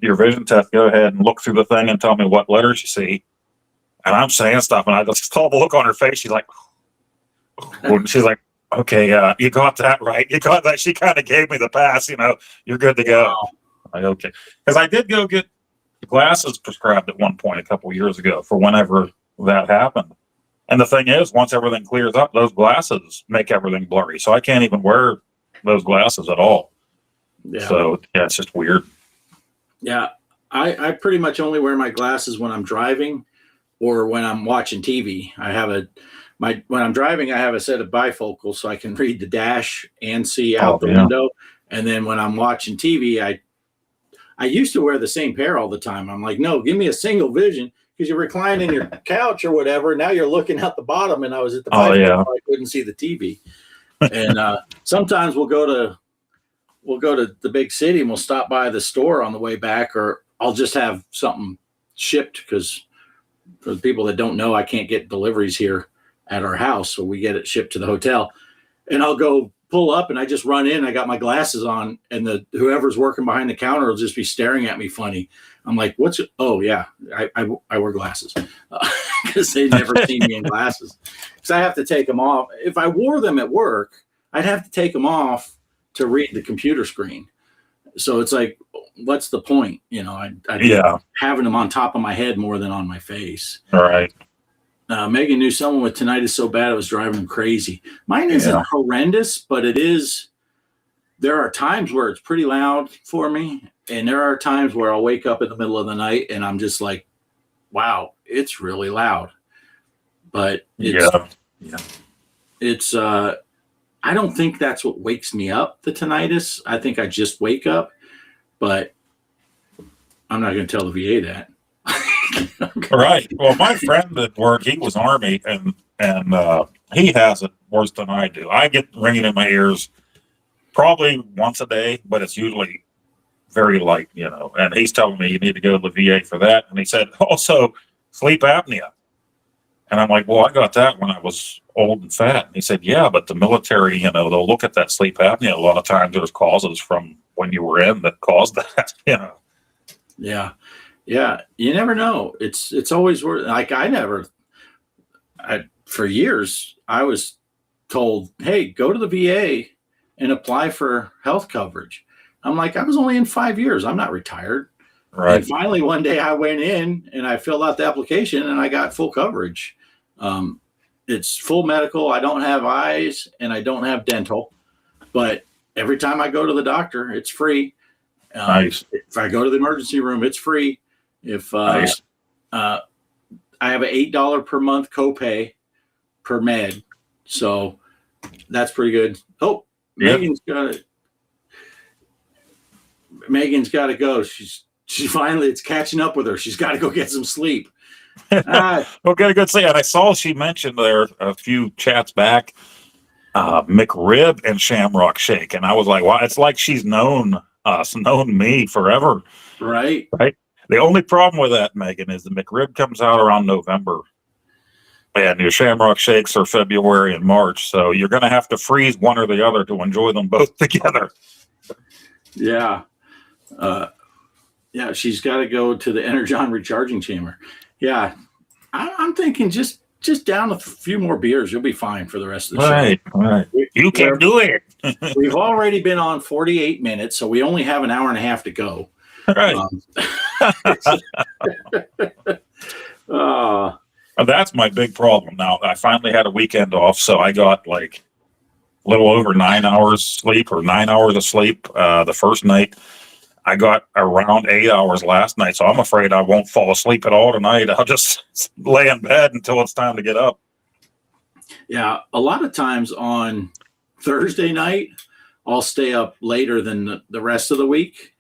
your vision test. Go ahead and look through the thing and tell me what letters you see. And I'm saying stuff and I just saw the look on her face. She's like, she's like, okay, you got that right. You got that. She kind of gave me the pass, you're good to go. Wow. Like, okay. Because I did go get glasses prescribed at one point a couple of years ago for whenever that happened. And the thing is, once everything clears up, those glasses make everything blurry. So I can't even wear those glasses at all. Yeah. So, it's just weird. Yeah. I pretty much only wear my glasses when I'm driving or when I'm watching TV. When I'm driving, I have a set of bifocals so I can read the dash and see out the window. And then when I'm watching TV, I used to wear the same pair all the time. I'm like, no, give me a single vision because you recline in your couch or whatever. Now you're looking out the bottom, and I was at the bifocal, so I couldn't see the TV. And sometimes we'll go to the big city and we'll stop by the store on the way back, or I'll just have something shipped because for the people that don't know, I can't get deliveries here at our house, so we get it shipped to the hotel. And I'll go pull up and I just run in. I got my glasses on, and whoever's working behind the counter will just be staring at me funny. I'm like, oh yeah, I wear glasses because they've never seen me in glasses. Because I have to take them off. If I wore them at work, I'd have to take them off to read the computer screen. So it's like, what's the point? I'd having them on top of my head more than on my face. All right. Megan knew someone with tinnitus so bad it was driving him crazy. Mine isn't horrendous, but it is. there are times where it's pretty loud for me, and there are times where I'll wake up in the middle of the night and I'm just like, wow, it's really loud. But it's I don't think that's what wakes me up, the tinnitus. I think I just wake up, but I'm not going to tell the VA that. Right. Well, my friend at work, he was Army, and he has it worse than I do. I get ringing in my ears probably once a day, but it's usually very light, and he's telling me you need to go to the VA for that. And he said, also sleep apnea. And I'm like, well, I got that when I was old and fat. And he said, yeah, but the military, they'll look at that sleep apnea. A lot of times there's causes from when you were in that caused that, Yeah. Yeah. You never know. It's always worth, like, for years, I was told, hey, go to the VA and apply for health coverage. I'm like, I was only in 5 years. I'm not retired. Right. And finally, one day I went in and I filled out the application and I got full coverage. It's full medical. I don't have eyes and I don't have dental, but every time I go to the doctor, it's free. Nice. If I go to the emergency room, it's free. If Nice. I have an $8 per month copay per med, so that's pretty good. Oh, Yep. Megan's got to go. She finally, it's catching up with her. She's got to go get some sleep. Okay, good see. And I saw she mentioned there a few chats back, McRib and Shamrock Shake, and I was like, wow, it's like she's known me forever. Right. The only problem with that, Megan, is the McRib comes out around November, and your Shamrock Shakes are February and March. So you're going to have to freeze one or the other to enjoy them both together. Yeah. Yeah, she's got to go to the Energon recharging chamber. Yeah. I'm thinking just down a few more beers. You'll be fine for the rest of the show. Right. You can do it. We've already been on 48 minutes, so we only have an hour and a half to go. Right. That's my big problem. Now, I finally had a weekend off, so I got like a little over 9 hours sleep or 9 hours of sleep the first night. I got around 8 hours last night, so I'm afraid I won't fall asleep at all tonight. I'll just lay in bed until it's time to get up. Yeah, a lot of times on Thursday night, I'll stay up later than the rest of the week,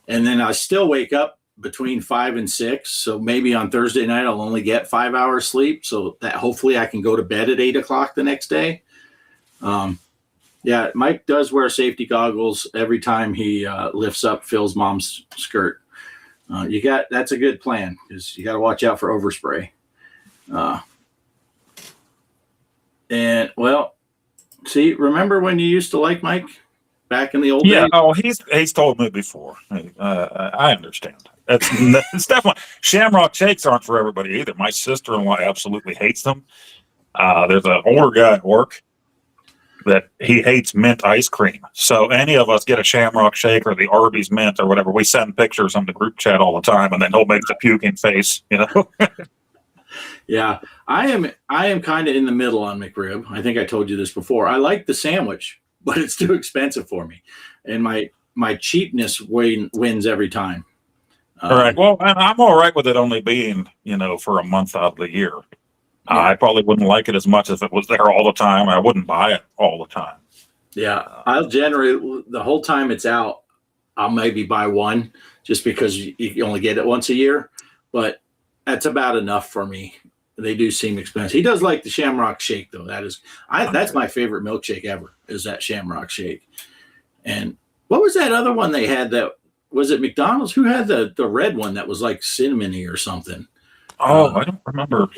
and then I still wake up between 5 and 6. So maybe on Thursday night, I'll only get 5 hours sleep, so that hopefully I can go to bed at 8 o'clock the next day. Yeah, Mike does wear safety goggles every time he lifts up Phil's mom's skirt. That's a good plan because you got to watch out for overspray. And well, see, remember when you used to like Mike back in the old days? Yeah, he's told me before. I understand. It's definitely Shamrock Shakes aren't for everybody either. My sister-in-law absolutely hates them. There's an older guy at work that he hates mint ice cream. So any of us get a Shamrock Shake or the Arby's mint or whatever, we send pictures on the group chat all the time, and then he'll make the puking face, Yeah, I am kind of in the middle on McRib. I think I told you this before. I like the sandwich, but it's too expensive for me, and my cheapness wins every time. All right. Well, and I'm all right with it only being, for a month out of the year. Yeah. I probably wouldn't like it as much if it was there all the time. I wouldn't buy it all the time. Yeah, I'll generate the whole time it's out. I'll maybe buy one just because you only get it once a year, but that's about enough for me. They do seem expensive. He does like the Shamrock Shake though. That's my favorite milkshake ever is that Shamrock Shake. And what was that other one they had that was it McDonald's? Who had the red one that was like cinnamony or something? Oh, I don't remember.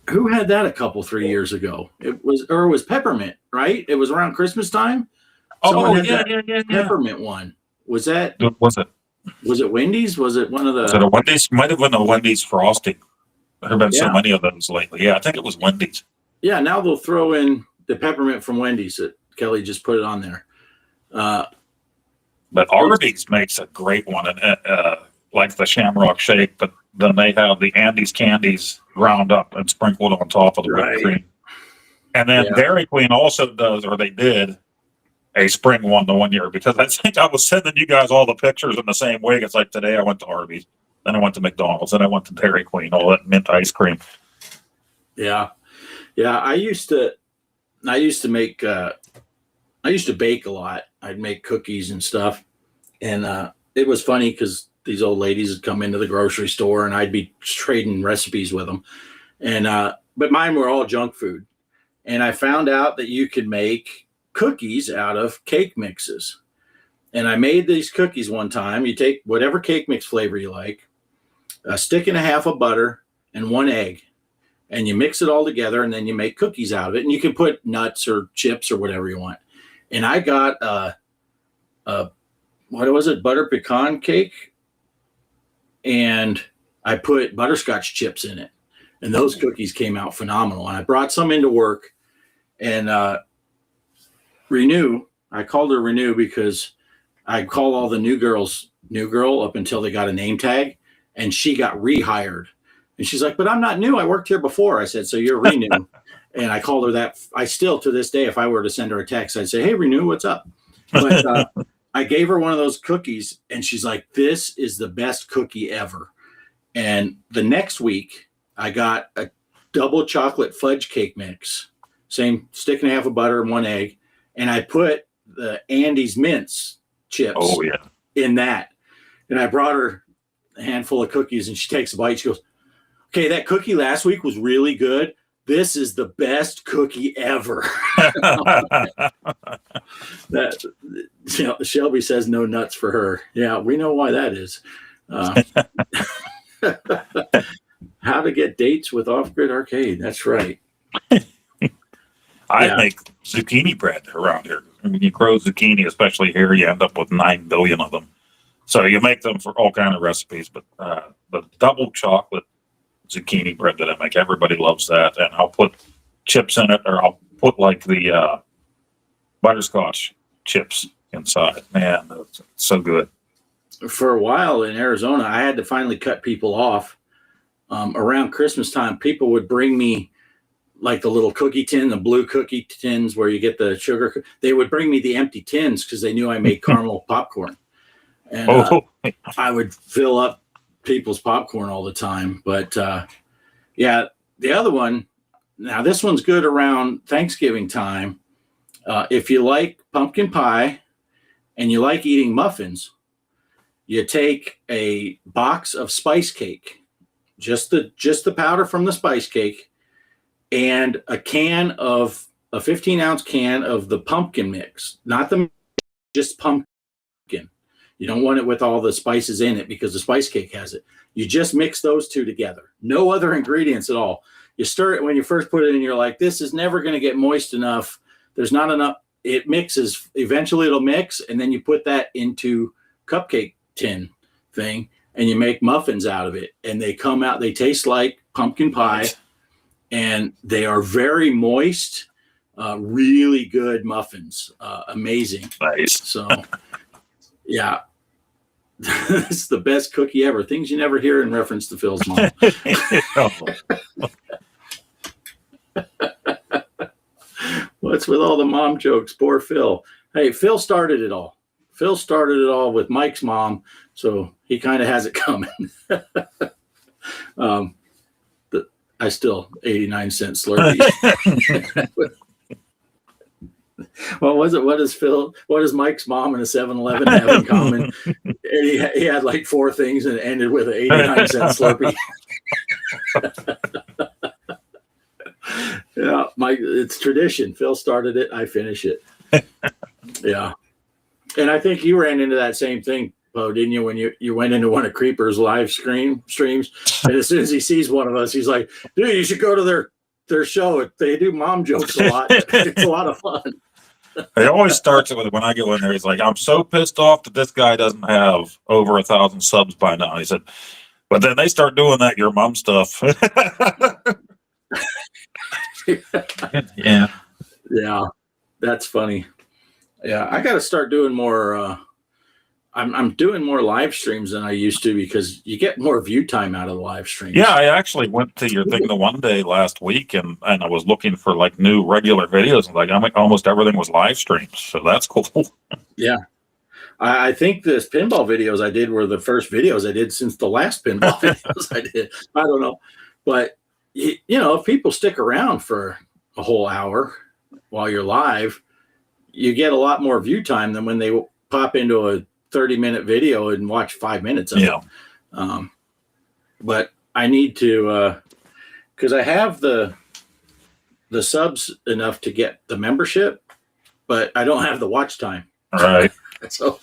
Who had that 3 years ago? It was peppermint, right? It was around Christmas time. Someone had that peppermint one. Was that? Was it? Was it Wendy's? Was it one of the? Was it a Wendy's? Might have been a Wendy's Frosty. There have been so many of those lately. Yeah, I think it was Wendy's. Yeah, now they'll throw in the peppermint from Wendy's that Kelly just put it on there. But Arby's makes a great one, like the Shamrock Shake, but then they have the Andes candies ground up and sprinkled on top of the whipped cream. And then Dairy Queen also does, or they did, a spring one the one year, because I think I was sending you guys all the pictures in the same week. It's like today I went to Arby's, then I went to McDonald's, then I went to Dairy Queen, all that mint ice cream. Yeah. Yeah. I used to make, I used to bake a lot. I'd make cookies and stuff. And it was funny because these old ladies would come into the grocery store and I'd be trading recipes with them. And, but mine were all junk food. And I found out that you could make cookies out of cake mixes. And I made these cookies one time. You take whatever cake mix flavor you like, a stick and a half of butter and 1 egg, and you mix it all together, and then you make cookies out of it. And you can put nuts or chips or whatever you want. And I got what was it, butter pecan cake, and I put butterscotch chips in it. And those cookies came out phenomenal. And I brought some into work, and Renew, I called her Renew because I call all the new girls New Girl up until they got a name tag, and she got rehired. And she's like, but I'm not new. I worked here before. I said, so you're Renew. And I called her that. I still, to this day, if I were to send her a text, I'd say, hey, Renew, what's up? But I gave her one of those cookies, and she's like, this is the best cookie ever. And the next week, I got a double chocolate fudge cake mix, same stick and a half of butter and 1 egg. And I put the Andes mints chips in that. And I brought her a handful of cookies, and she takes a bite. She goes, okay, that cookie last week was really good. This is the best cookie ever. That, you know, Shelby says no nuts for her. Yeah, we know why that is. How to get dates with Offgrid Arcade. That's right. I make zucchini bread around here. I mean, you grow zucchini, especially here, you end up with 9 billion of them. So you make them for all kind of recipes. But the double chocolate zucchini bread that I make, everybody loves that. And I'll put chips in it, or I'll put like the butterscotch chips inside. Man, that's so good. For a while in Arizona, I had to finally cut people off. Around Christmas time, people would bring me like the little cookie tin, the blue cookie tins where you get the sugar. They would bring me the empty tins because they knew I made caramel popcorn. And I would fill up people's popcorn all the time. But yeah, the other one, now this one's good around Thanksgiving time. If you like pumpkin pie and you like eating muffins, you take a box of spice cake, just the powder from the spice cake, and a 15-ounce can of the pumpkin mix, not the just pumpkin. You don't want it with all the spices in it because the spice cake has it. You just mix those two together. No other ingredients at all. You stir it when you first put it in. You're like, this is never going to get moist enough. There's not enough. It mixes. Eventually it'll mix. And then you put that into cupcake tin thing and you make muffins out of it. And they come out, they taste like pumpkin pie and they are very moist, really good muffins. Amazing. Nice. So yeah. This is the best cookie ever. Things you never hear in reference to Phil's mom. What's with all the mom jokes? Poor Phil. Hey, Phil started it all. Phil started it all with Mike's mom, so he kind of has it coming. I still 89-cent Slurpee. What was it? What does Mike's mom and a 7-Eleven have in common? He had like 4 things and it ended with an 89-cent Slurpee. Yeah, Mike, it's tradition. Phil started it, I finish it. Yeah. And I think you ran into that same thing, Bo, didn't you, when you went into one of Creeper's live streams? And as soon as he sees one of us, he's like, dude, you should go to their show. They do mom jokes a lot. It's a lot of fun. It always starts with, when I go in there, he's like, I'm so pissed off that this guy doesn't have over 1,000 subs by now. He said, but then they start doing that your mom stuff. Yeah. Yeah, that's funny. Yeah, I got to start doing more I'm doing more live streams than I used to because you get more view time out of the live streams. Yeah, I actually went to your thing the one day last week, and I was looking for like new regular videos, and like almost everything was live streams, so that's cool. Yeah. I think this pinball videos I did were the first videos I did since the last pinball videos I did. I don't know. But, you know, if people stick around for a whole hour while you're live, you get a lot more view time than when they pop into a 30-minute video and watch 5 minutes of it. But I need to, because I have the subs enough to get the membership, but I don't have the watch time. All right. So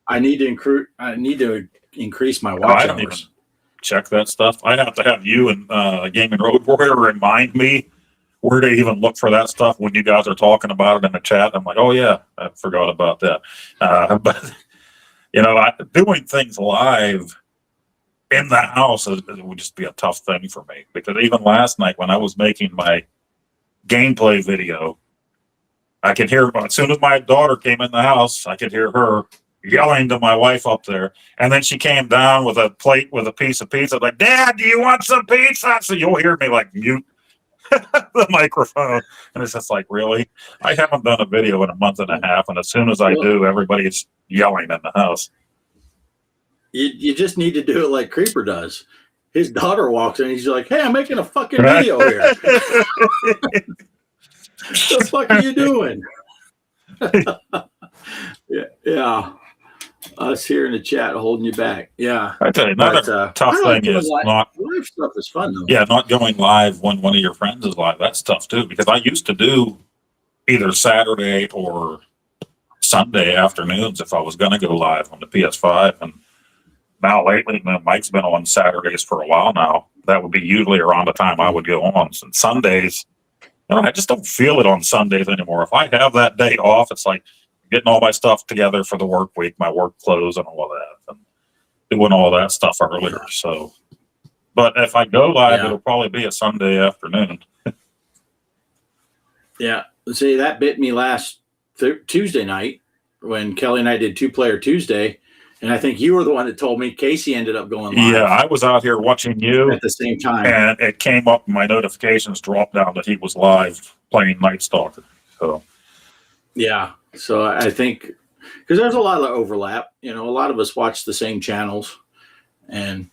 I need to increase my watch I don't even hours. check that stuff. I have to have you and Gaming Road Warrior remind me where to even look for that stuff when you guys are talking about it in the chat. I'm like, oh yeah, I forgot about that. But you know, doing things live in the house would just be a tough thing for me, because even last night when I was making my gameplay video, I could hear, as soon as my daughter came in the house, I could hear her yelling to my wife up there. And then she came down with a plate with a piece of pizza, like, Dad, do you want some pizza? So you'll hear me like mute the microphone. And it's just like, really? I haven't done a video in a month and a half. And as soon as I do, everybody's yelling in the house. You just need to do it like Creeper does. His daughter walks in and he's like, hey, I'm making a fucking video here. What the fuck are you doing? Yeah. Us here in the chat holding you back. Yeah. I tell you, another tough thing is not live stuff is fun though. Yeah, not going live when one of your friends is live. That's tough too, because I used to do either Saturday or Sunday afternoons if I was going to go live on the PS5. And now lately, Mike's been on Saturdays for a while now. That would be usually around the time I would go on. And Sundays, I just don't feel it on Sundays anymore. If I have that day off, it's like getting all my stuff together for the work week, my work clothes and all of that, and doing all that stuff earlier. So, but if I go live, it'll probably be a Sunday afternoon. Yeah. See, that bit me last Tuesday night when Kelly and I did 2-Player Tuesday. And I think you were the one that told me Casey ended up going live. Yeah, I was out here watching you at the same time, and it came up. My notifications dropped down that he was live playing Night Stalker. So, yeah. So I think because there's a lot of overlap. You know, a lot of us watch the same channels, and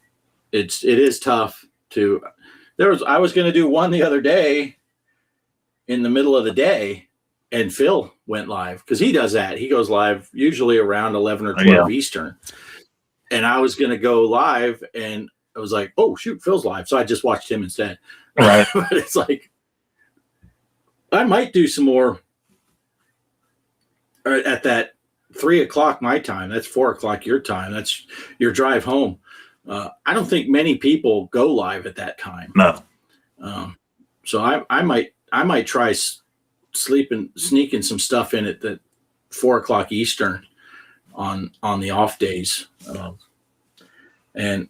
it is tough to. I was going to do one the other day in the middle of the day, and Phil went live because he does that. He goes live usually around 11 or 12 Eastern. And I was going to go live, and I was like, oh, shoot, Phil's live. So I just watched him instead. Right. But it's like, I might do some more at that 3 o'clock my time. That's 4 o'clock your time. That's your drive home. I don't think many people go live at that time. No. So I might try sneaking some stuff in at the 4 o'clock Eastern on the off days. And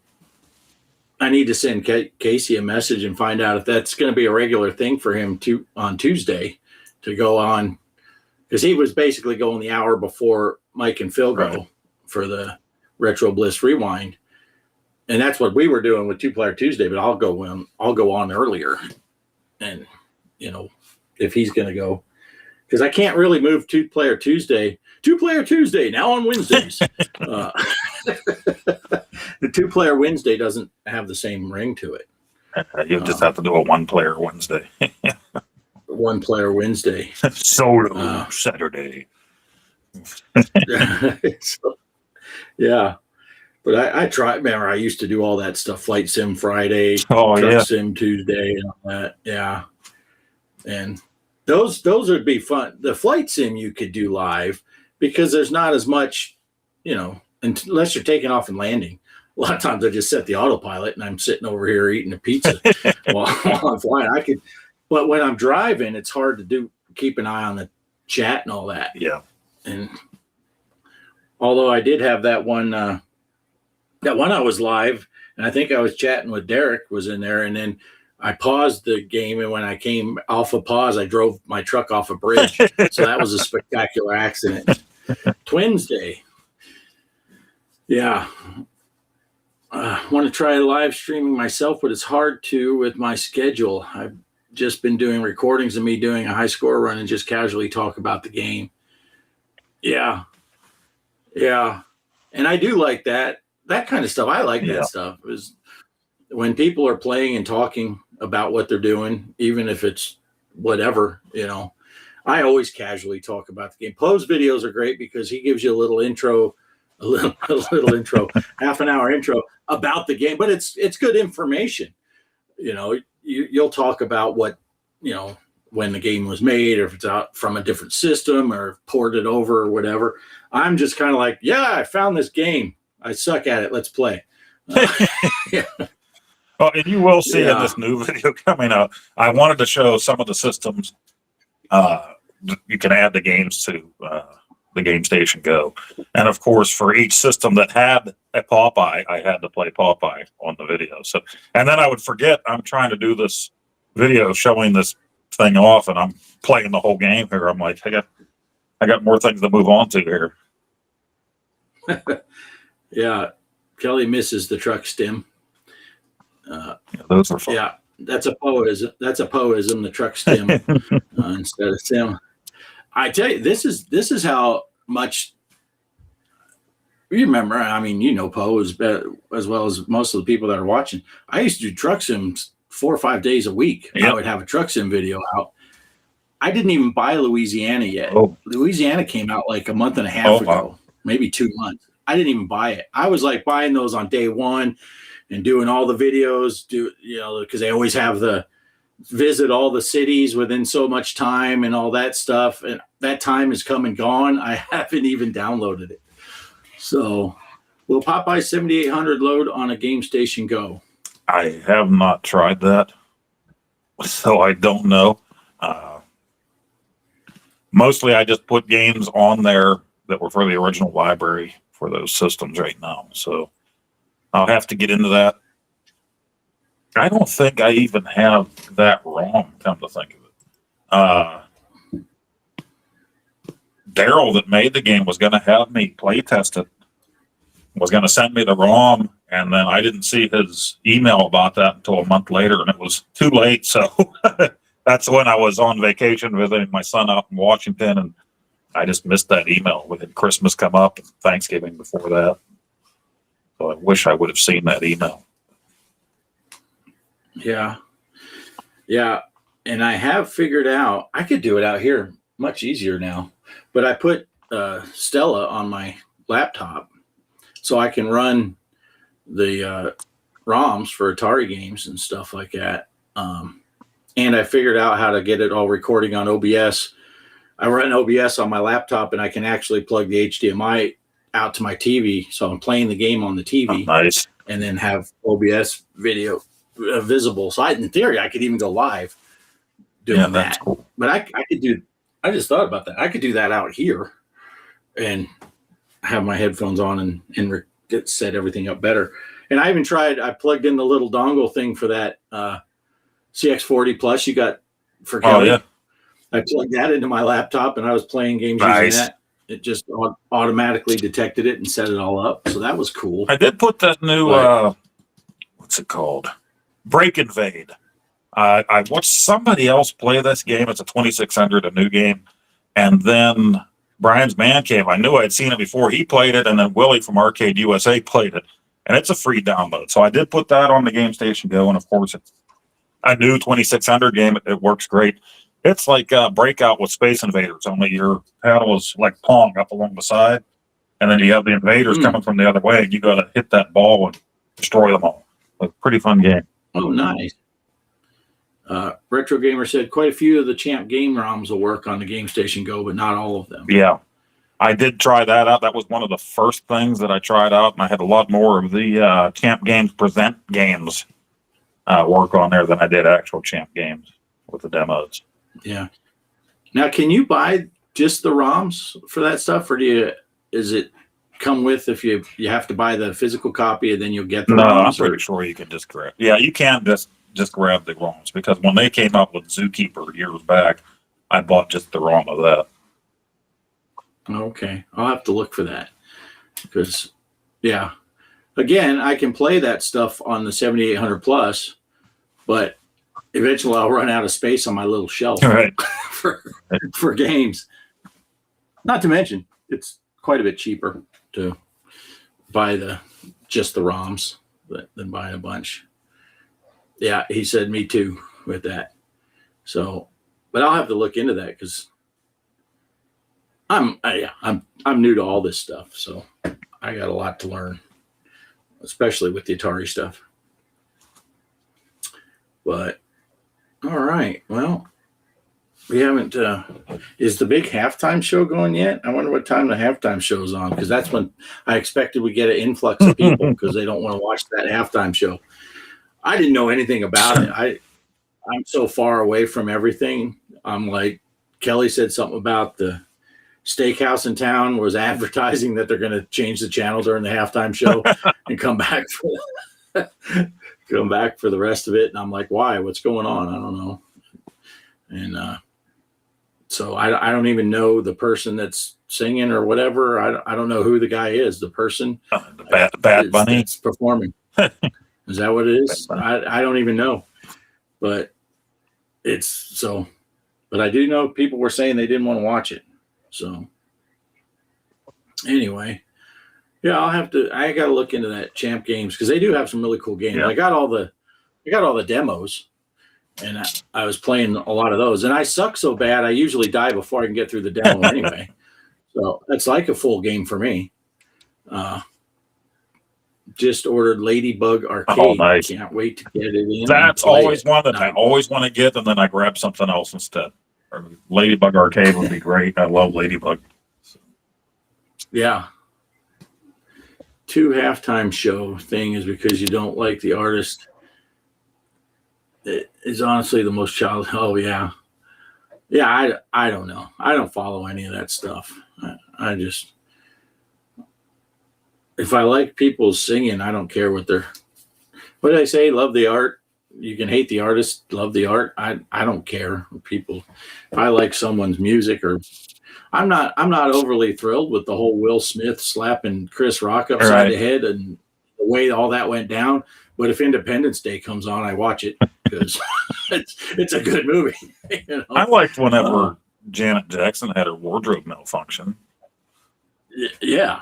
I need to send Casey a message and find out if that's going to be a regular thing for him on Tuesday to go on, because he was basically going the hour before Mike and Phil go for the Retro Bliss Rewind. And that's what we were doing with 2-Player Tuesday, but I'll go on earlier. And, you know, if he's going to go, because I can't really move 2-Player Tuesday now on Wednesdays. The 2-Player Wednesday doesn't have the same ring to it. You'll just have to do a 1-Player Wednesday. 1-Player Wednesday. Solo Saturday. So, yeah. But I try. Remember, I used to do all that stuff. Flight Sim Friday, Truck Sim Tuesday, and all that. Yeah, and those would be fun. The Flight Sim you could do live because there's not as much, you know, unless you're taking off and landing. A lot of times I just set the autopilot and I'm sitting over here eating a pizza while I'm flying. But when I'm driving, it's hard to keep an eye on the chat and all that. Yeah, and although I did have that one. That one I was live, and I think I was chatting with Derek was in there, and then I paused the game, and when I came off a pause, I drove my truck off a bridge. So that was a spectacular accident. Twins Day. Yeah. I want to try live streaming myself, but it's hard to with my schedule. I've just been doing recordings of me doing a high score run and just casually talk about the game. Yeah. Yeah. And I do like that kind of stuff. I like that stuff is when people are playing and talking about what they're doing, even if it's whatever, I always casually talk about the game. Poe's videos are great because he gives you a little intro, half an hour intro about the game, but it's good information. You'll talk about what, when the game was made, or if it's out from a different system or ported over or whatever. I'm just kind of like, yeah, I found this game. I suck at it. Let's play. Yeah. Well, and you will see in this new video coming up, I wanted to show some of the systems you can add the games to the Game Station Go. And of course, for each system that had a Popeye, I had to play Popeye on the video. So, and then I would forget I'm trying to do this video showing this thing off, and I'm playing the whole game here. I'm like, I got more things to move on to here. Yeah, Kelly misses the truck stem. Those are fun. Yeah, that's a poism. The truck stem instead of stem. I tell you, this is how much you remember. I mean, Poe as well as most of the people that are watching. I used to do truck sims 4 or 5 days a week. Yep. I would have a truck sim video out. I didn't even buy Louisiana yet. Oh. Louisiana came out like a month and a half ago, maybe 2 months. I didn't even buy it. I was like buying those on day one and doing all the videos, because they always have the visit all the cities within so much time and all that stuff. And that time is come and gone. I haven't even downloaded it. So will Popeye 7800 load on a Game Station Go? I have not tried that, so I don't know. Mostly I just put games on there that were for the original library for those systems right now. So I'll have to get into that. I don't think I even have that ROM, come to think of it. Daryl that made the game was going to have me play test it, was going to send me the ROM, and then I didn't see his email about that until a month later, and it was too late. So that's when I was on vacation visiting my son out in Washington, and I just missed that email. We had Christmas come up and Thanksgiving before that. So I wish I would have seen that email. Yeah. Yeah. And I have figured out I could do it out here much easier now. But I put Stella on my laptop so I can run the ROMs for Atari games and stuff like that. And I figured out how to get it all recording on OBS. I run OBS on my laptop, and I can actually plug the HDMI out to my TV. So I'm playing the game on the TV. Oh, nice. And then have OBS video visible. So in theory, I could even go live doing that. Cool. But I just thought about that. I could do that out here and have my headphones on and get set everything up better. And I even I plugged in the little dongle thing for that CX40 Plus you got for Kelly. Oh, yeah. I plugged that into my laptop, and I was playing games using that. It just automatically detected it and set it all up. So that was cool. I did put that new, what's it called? Break Invade. I watched somebody else play this game. It's a 2600, a new game. And then Brian's Man Cave, I knew I'd seen it before. He played it, and then Willie from Arcade USA played it. And it's a free download. So I did put that on the Game Station Go. And of course, it's a new 2600 game. It works great. It's like Breakout with Space Invaders, only your paddle is like Pong up along the side. And then you have the invaders coming from the other way. You got to hit that ball and destroy them all. A pretty fun game. Oh, nice. Retro Gamer said quite a few of the Champ Game ROMs will work on the Game Station Go, but not all of them. Yeah. I did try that out. That was one of the first things that I tried out, and I had a lot more of the Champ Games Present games work on there than I did actual Champ Games with the demos. Yeah. Now, can you buy just the ROMs for that stuff, or is it come with if you have to buy the physical copy and then you'll get the ROMs? No, I'm pretty sure you can just grab. Yeah, you can just grab the ROMs, because when they came up with Zookeeper years back, I bought just the ROM of that. Okay, I'll have to look for that, because Yeah. Again, I can play that stuff on the 7800 plus, but eventually I'll run out of space on my little shelf Right. for games. Not to mention, it's quite a bit cheaper to buy just the ROMs than buying a bunch. Yeah, he said me too with that. So, but I'll have to look into that because I'm new to all this stuff, so I got a lot to learn, especially with the Atari stuff. But all right, well, we haven't. Is the big halftime show going yet? I wonder what time the halftime show's on, because that's when I expected we get an influx of people because they don't want to watch that halftime show. I didn't know anything about it. I'm so far away from everything. I'm like, Kelly said something about the steakhouse in town was advertising that they're going to change the channel during the halftime show and come back for the rest of it. And I'm like, why? What's going on? I don't know. And so I don't even know the person that's singing or whatever. I don't know who the guy is. The person, the Bad Bunny, that's performing. Is that what it is? I don't even know. But it's so. But I do know people were saying they didn't want to watch it. So anyway, yeah, I got to look into that Champ Games because they do have some really cool games. Yeah. I got all the demos, and I was playing a lot of those. And I suck so bad, I usually die before I can get through the demo anyway. So it's like a full game for me. Just ordered Ladybug Arcade. Oh, nice. Can't wait to get it in. That's always one that I always want to get, and then I grab something else instead. Ladybug Arcade would be great. I love Ladybug. Yeah. 2 halftime show thing is because you don't like the artist. It is honestly the most child. Oh, yeah. Yeah, I don't know. I don't follow any of that stuff. I just, if I like people singing, I don't care what did I say? Love the art. You can hate the artist, love the art. I don't care. People, if I like someone's music, or I'm not overly thrilled with the whole Will Smith slapping Chris Rock upside the head and the way all that went down. But if Independence Day comes on, I watch it because it's a good movie. You know? I liked whenever Janet Jackson had her wardrobe malfunction. Yeah.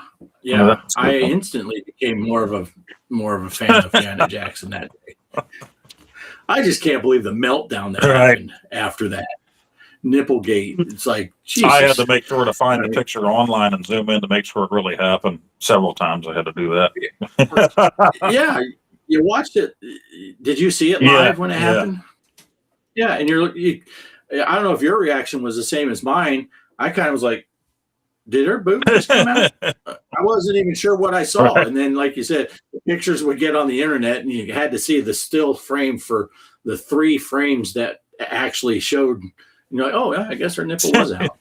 I instantly became more of a fan of Janet Jackson that day. I just can't believe the meltdown that happened after that. Nipplegate. It's like, Jesus. I had to make sure to find the picture online and zoom in to make sure it really happened. Several times I had to do that. Yeah. You watched it. Did you see it live when it happened? Yeah. And I don't know if your reaction was the same as mine. I kind of was like, did her boob just come out? I wasn't even sure what I saw. Right. And then, like you said, the pictures would get on the internet and you had to see the still frame for the 3 frames that actually showed, oh, yeah, I guess her nipple was out.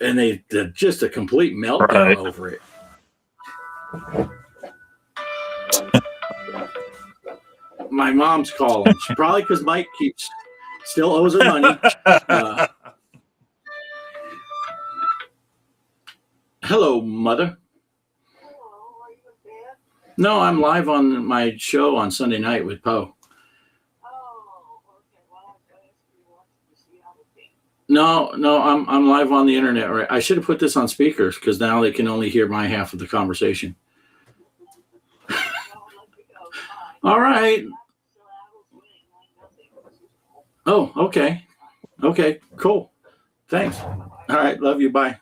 And they did just a complete meltdown over it. My mom's calling. Probably because Mike still owes her money. Hello, Mother. Hello, are you in bed? No, I'm live on my show on Sunday night with Poe. Oh, okay. Well, I'm going to ask you to see how it be. No, I'm live on the internet. Right? I should have put this on speakers because now they can only hear my half of the conversation. All right. Oh, okay. Okay, cool. Thanks. All right, love you. Bye.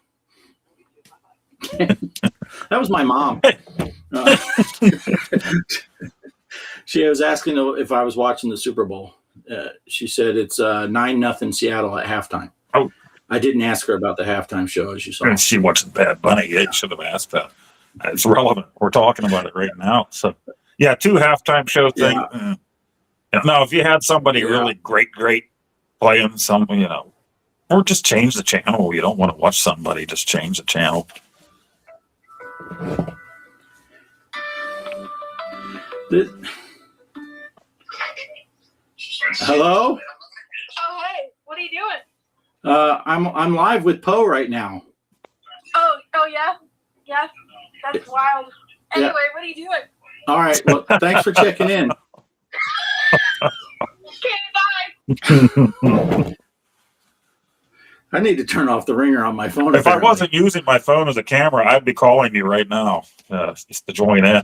That was my mom. She was asking if I was watching the Super Bowl. She said it's 9-0 Seattle at halftime. Oh, I didn't ask her about the halftime show, as you saw. She watched Bad Bunny. Yeah, you should have asked that. It's relevant. We're talking about it right now. So, yeah, 2 halftime show thing. Yeah. Now, if you had somebody really great playing something, or just change the channel. You don't want to watch somebody, just change the channel. Hello? Oh, hey, what are you doing? I'm live with Poe right now. Oh, yeah? Yeah? That's wild. Yeah. Anyway, what are you doing? All right. Well, thanks for checking in. Okay, bye. I need to turn off the ringer on my phone. If I apparently. wasn't using my phone as a camera, I'd be calling you right now. Just to join in.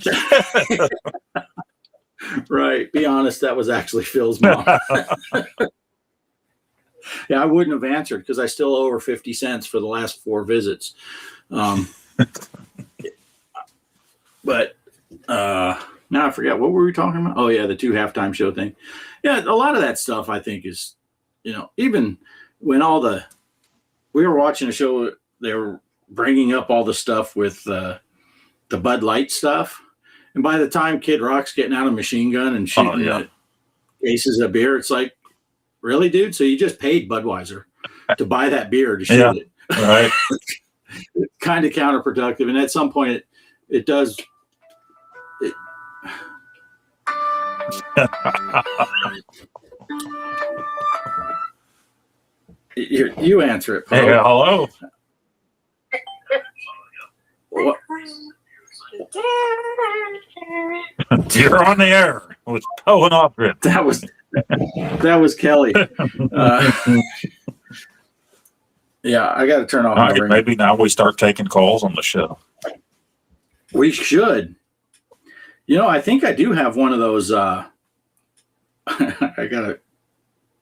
Right. Be honest, that was actually Phil's mom. Yeah, I wouldn't have answered because I still owe her 50 cents for the last 4 visits. But now I forgot, what were we talking about? Oh yeah, the 2 halftime show thing. Yeah, a lot of that stuff I think is, even when we were watching a show, they were bringing up all the stuff with the Bud Light stuff. And by the time Kid Rock's getting out a machine gun and shooting the cases of beer, it's like, really, dude? So you just paid Budweiser to buy that beer to shoot it. Right. It's kind of counterproductive. And at some point it does. You answer it, Poe. Hey, hello. What? You're on the air with Poe and Offgrid. That was Kelly. Yeah, I got to turn off my ringer. Maybe now we start taking calls on the show. We should. I think I do have one of those.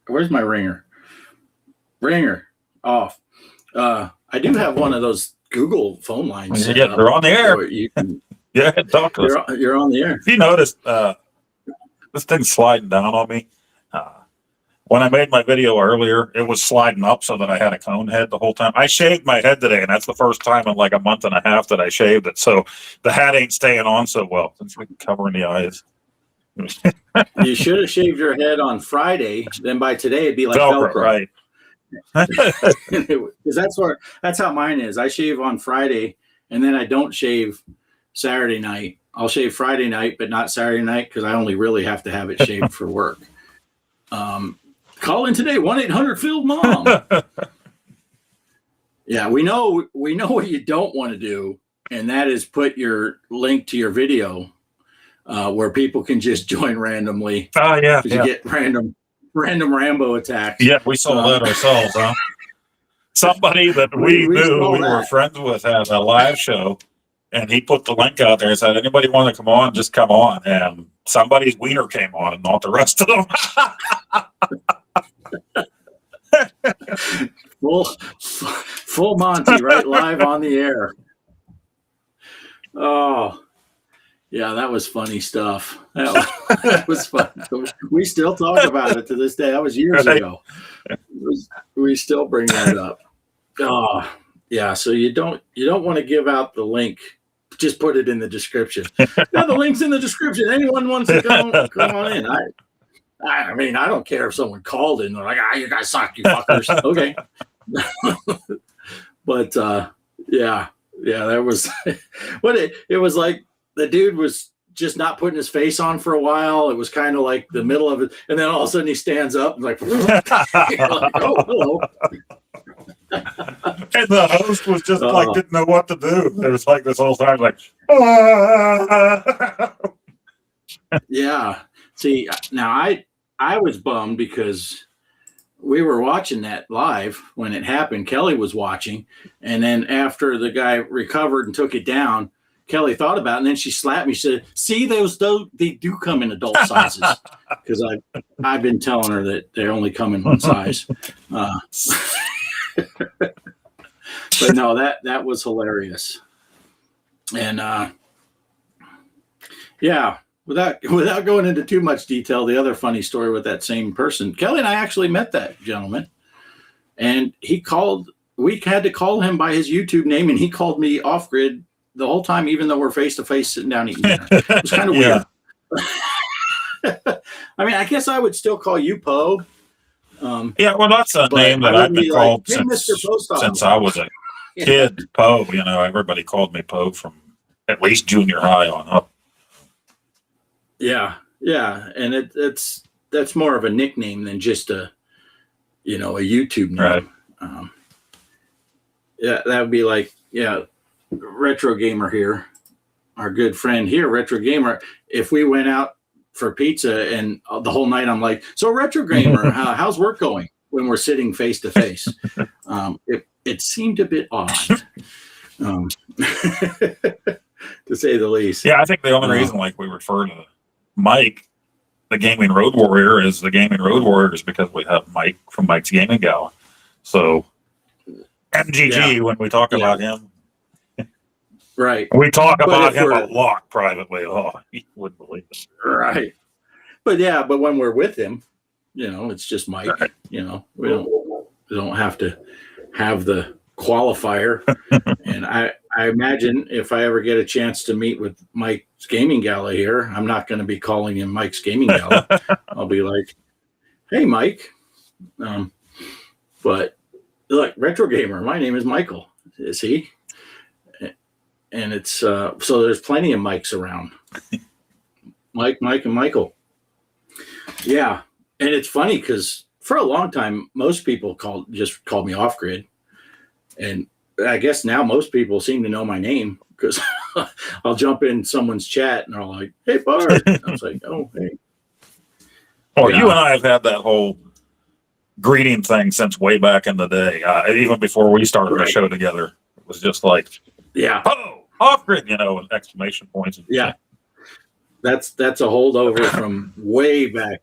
Where's my ringer? Ringer off. I do have one of those Google phone lines. Yeah, they're on the air. Talk to us. You're on the air. If you noticed, this thing's sliding down on me. When I made my video earlier, it was sliding up so that I had a cone head the whole time. I shaved my head today, and that's the first time in like a month and a half that I shaved it. So the hat ain't staying on so well. It's like covering the eyes. You should have shaved your head on Friday. Then by today, it'd be like Velcro. Right. Because that's how mine is. I shave on Friday, and then I don't shave Saturday night. I'll shave Friday night, but not Saturday night because I only really have to have it shaved for work. Call in today, 1-800-FILD-MOM. Yeah, we know what you don't want to do, and that is put your link to your video where people can just join randomly. Oh yeah, You get random Rambo attacks. Yeah, we saw that ourselves, huh? Somebody that we knew we were friends with had a live show, and he put the link out there and said, anybody want to come on, just come on. And somebody's wiener came on and not the rest of them. Full Monty, right? Live on the air. Oh, yeah, that was funny stuff. That was fun. We still talk about it to this day. That was years ago. We still bring that up. Oh, yeah. So you don't want to give out the link. Just put it in the description. Yeah, the link's in the description. Anyone wants to come on in. I mean, I don't care if someone called in. They're like, you guys suck, you fuckers. Okay. But yeah, that was what it was like. The dude was just not putting his face on for a while. It was kind of like the middle of it, and then all of a sudden he stands up and like, like, oh, hello. And the host was just like didn't know what to do. It was like this whole time, like, yeah. See, now I was bummed because we were watching that live when it happened. Kelly was watching, and then after the guy recovered and took it down, Kelly thought about it, and then she slapped me. She said, "See, they do come in adult sizes," because I've been telling her that they only come in one size. But no, that was hilarious, and yeah. Without going into too much detail, the other funny story with that same person, Kelly and I actually met that gentleman, and he called. We had to call him by his YouTube name, and he called me Offgrid the whole time, even though we're face to face sitting down eating dinner. It was kind of weird. I mean, I guess I would still call you Poe. Yeah, well, that's a name that I've been called since I was a kid. Poe, everybody called me Poe from at least junior high on up. Yeah, and that's more of a nickname than just a YouTube name. Right. Yeah, that would be like Retro Gamer here. our good friend here, Retro Gamer, if we went out for pizza and the whole night I'm like, so Retro Gamer, how's work going when we're sitting face to face? It seemed a bit odd, to say the least. Yeah, I think the only reason like we refer to Mike, the Gaming Road Warrior, is the Gaming Road Warrior is because we have Mike from Mike's Gaming Gala. So MGG, when we talk about him, right, we talk about him a lot privately. Oh, you wouldn't believe it. Right. But when we're with him, it's just Mike. Right. We don't have to have the qualifier. And I imagine if I ever get a chance to meet with Mike's Gaming Gala here, I'm not going to be calling him Mike's Gaming Gala. I'll be like, hey, Mike. But look, Retro Gamer, my name is Michael. Is he? And it's so there's plenty of Mikes around. Mike, and Michael. Yeah. And it's funny because for a long time, most people just called me Offgrid. And I guess now most people seem to know my name because I'll jump in someone's chat and they're like, hey, Bart. I was like, oh, hey. Oh, you and I have had that whole greeting thing since way back in the day. Even before we started the show together. It was just like, oh, Offgrid, with exclamation points. Yeah. That's a holdover from way back.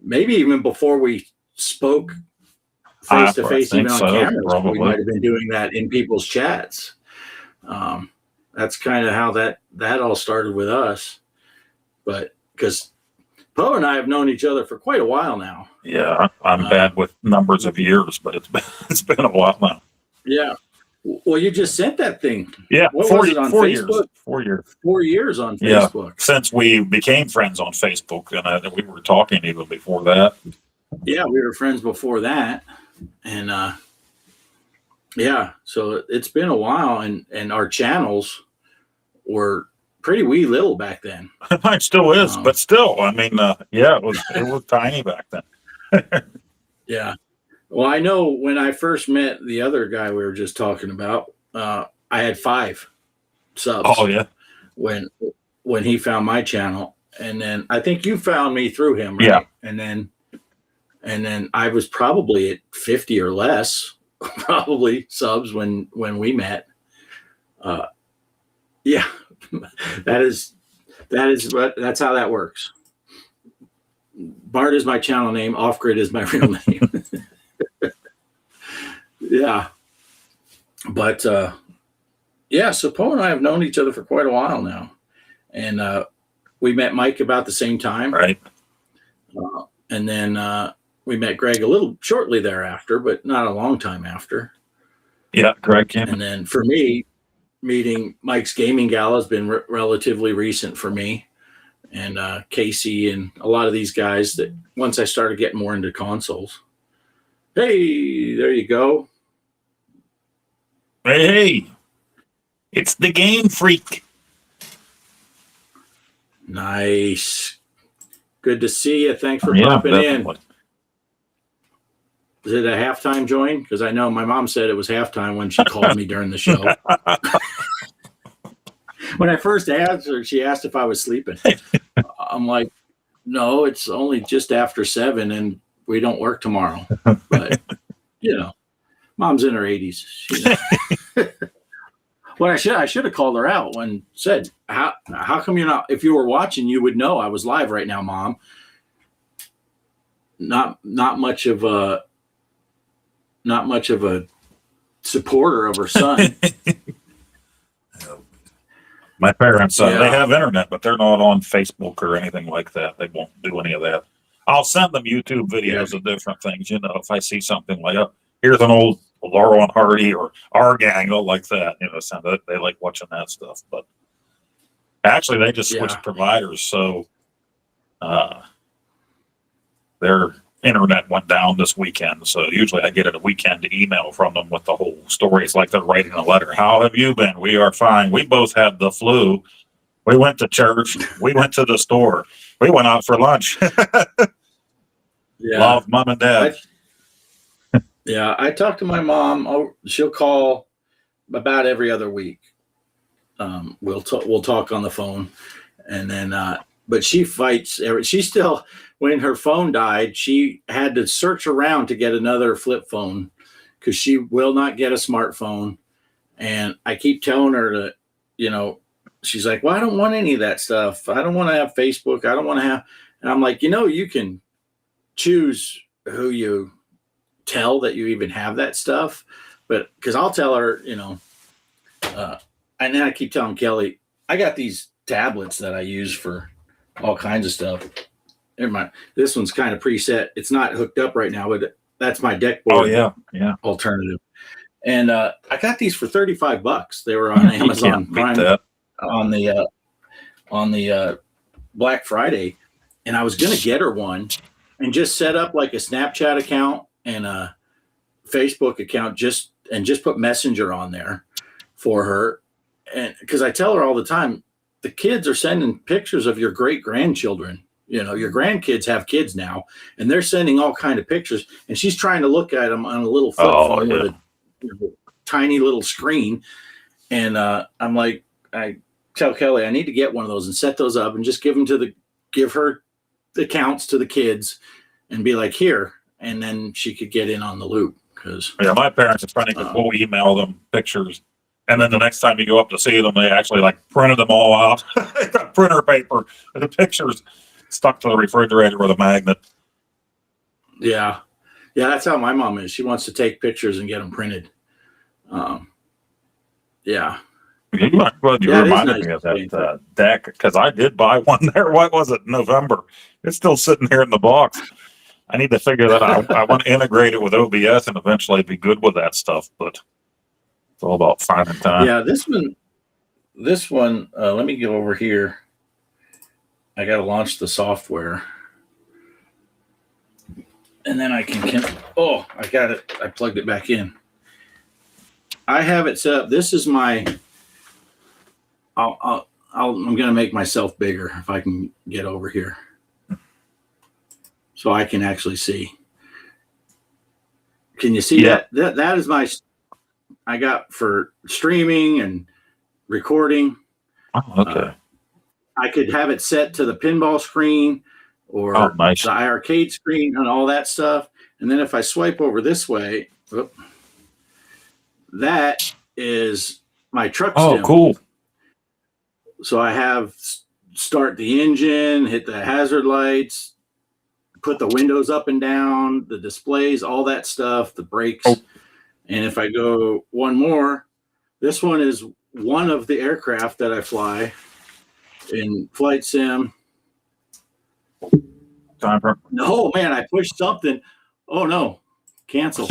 Maybe even before we spoke face to face, even on cameras. Probably. We might have been doing that in people's chats. That's kind of how that all started with us. But because Poe and I have known each other for quite a while now. Yeah, I'm bad with numbers of years, but it's been a while now. Yeah. Well, you just sent that thing. Yeah, what 4 was it on Facebook? Years. 4 years. 4 years on Facebook. Yeah, since we became friends on Facebook, and we were talking even before that. Yeah, we were friends before that, and so it's been a while, and our channels were pretty wee little back then. Mine still is, but still, I mean, it was tiny back then. Yeah. Well, I know when I first met the other guy we were just talking about, I had 5 subs. Oh yeah. When he found my channel, and then I think you found me through him, right? Yeah. And then I was probably at 50 or less, probably subs when we met. Yeah, that's how that works. Bart is my channel name. Offgrid is my real name. Yeah. But, so Poe and I have known each other for quite a while now. And we met Mike about the same time. Right. And then we met Greg a little shortly thereafter, but not a long time after. Yeah, Greg came. And then for me, meeting Mike's Gaming Gala has been relatively recent for me. And Casey and a lot of these guys that once I started getting more into consoles. Hey, there you go. Hey, it's the Game Freak. Nice. Good to see you. Thanks for popping in. Is it a halftime join? Because I know my mom said it was halftime when she called me during the show. When I first asked her, she asked if I was sleeping. I'm like, no, it's only just after 7 and we don't work tomorrow. But, mom's in her 80s. Well, I should have called her out when said, how come you're not, if you were watching, you would know I was live right now, Mom. Not much of a supporter of her son. My parents, they have internet, but they're not on Facebook or anything like that. They won't do any of that. I'll send them YouTube videos of different things. If I see something like, here's an old Laurel and Hardy or our gang, they'll like that. Send it. They like watching that stuff. But actually, they just switched providers, so their internet went down this weekend. So usually I get a weekend email from them with the whole story. It's like they're writing a letter. How have you been? We are fine. We both had the flu. We went to church. We went to the store. We went out for lunch. Love Mom and Dad. I talk to my mom. She'll call about every other week. we'll talk on the phone, and then but she fights. She still, when her phone died, she had to search around to get another flip phone because she will not get a smartphone. And I keep telling her to, she's like, well, I don't want any of that stuff. I don't want to have Facebook. I don't want to have, and I'm like, you can choose who you tell that you even have that stuff. But because I'll tell her, and then I keep telling Kelly, I got these tablets that I use for all kinds of stuff. This one's kind of preset. It's not hooked up right now, but that's my deck board. Oh yeah. Alternative. And I got these for $35. They were on Amazon Prime on the Black Friday, and I was gonna get her one and just set up like a Snapchat account and a Facebook account, just put Messenger on there for her. And because I tell her all the time, the kids are sending pictures of your great grandchildren. Your grandkids have kids now, and they're sending all kind of pictures, and she's trying to look at them on a little flip phone with a tiny little screen. And I'm like, I tell Kelly, I need to get one of those and set those up and just give her the accounts to the kids and be like, here, and then she could get in on the loop. Because my parents are funny because we'll email them pictures, and then the next time you go up to see them, they actually printed them all out. They got printer paper and the pictures stuck to the refrigerator with a magnet. Yeah, that's how my mom is. She wants to take pictures and get them printed. Yeah. You reminded me of that deck, because I did buy one there. What was it? November. It's still sitting here in the box. I need to figure that out. I want to integrate it with OBS and eventually be good with that stuff, but it's all about finding time. Yeah, this one, let me go over here. I got to launch the software. And then I I got it. I plugged it back in. I have it set up. This is my, I'm going to make myself bigger if I can get over here, so I can actually see. Can you see that? That is I got for streaming and recording. Oh, okay. I could have it set to the pinball screen or nice. the arcade screen and all that stuff. And then if I swipe over this way, that is my truck stem. Oh, cool. So I have start the engine, hit the hazard lights, put the windows up and down, the displays, all that stuff, the brakes. Oh. And if I go one more, this one is one of the aircraft that I fly in Flight Sim. No, man, I pushed something. Oh no, cancel.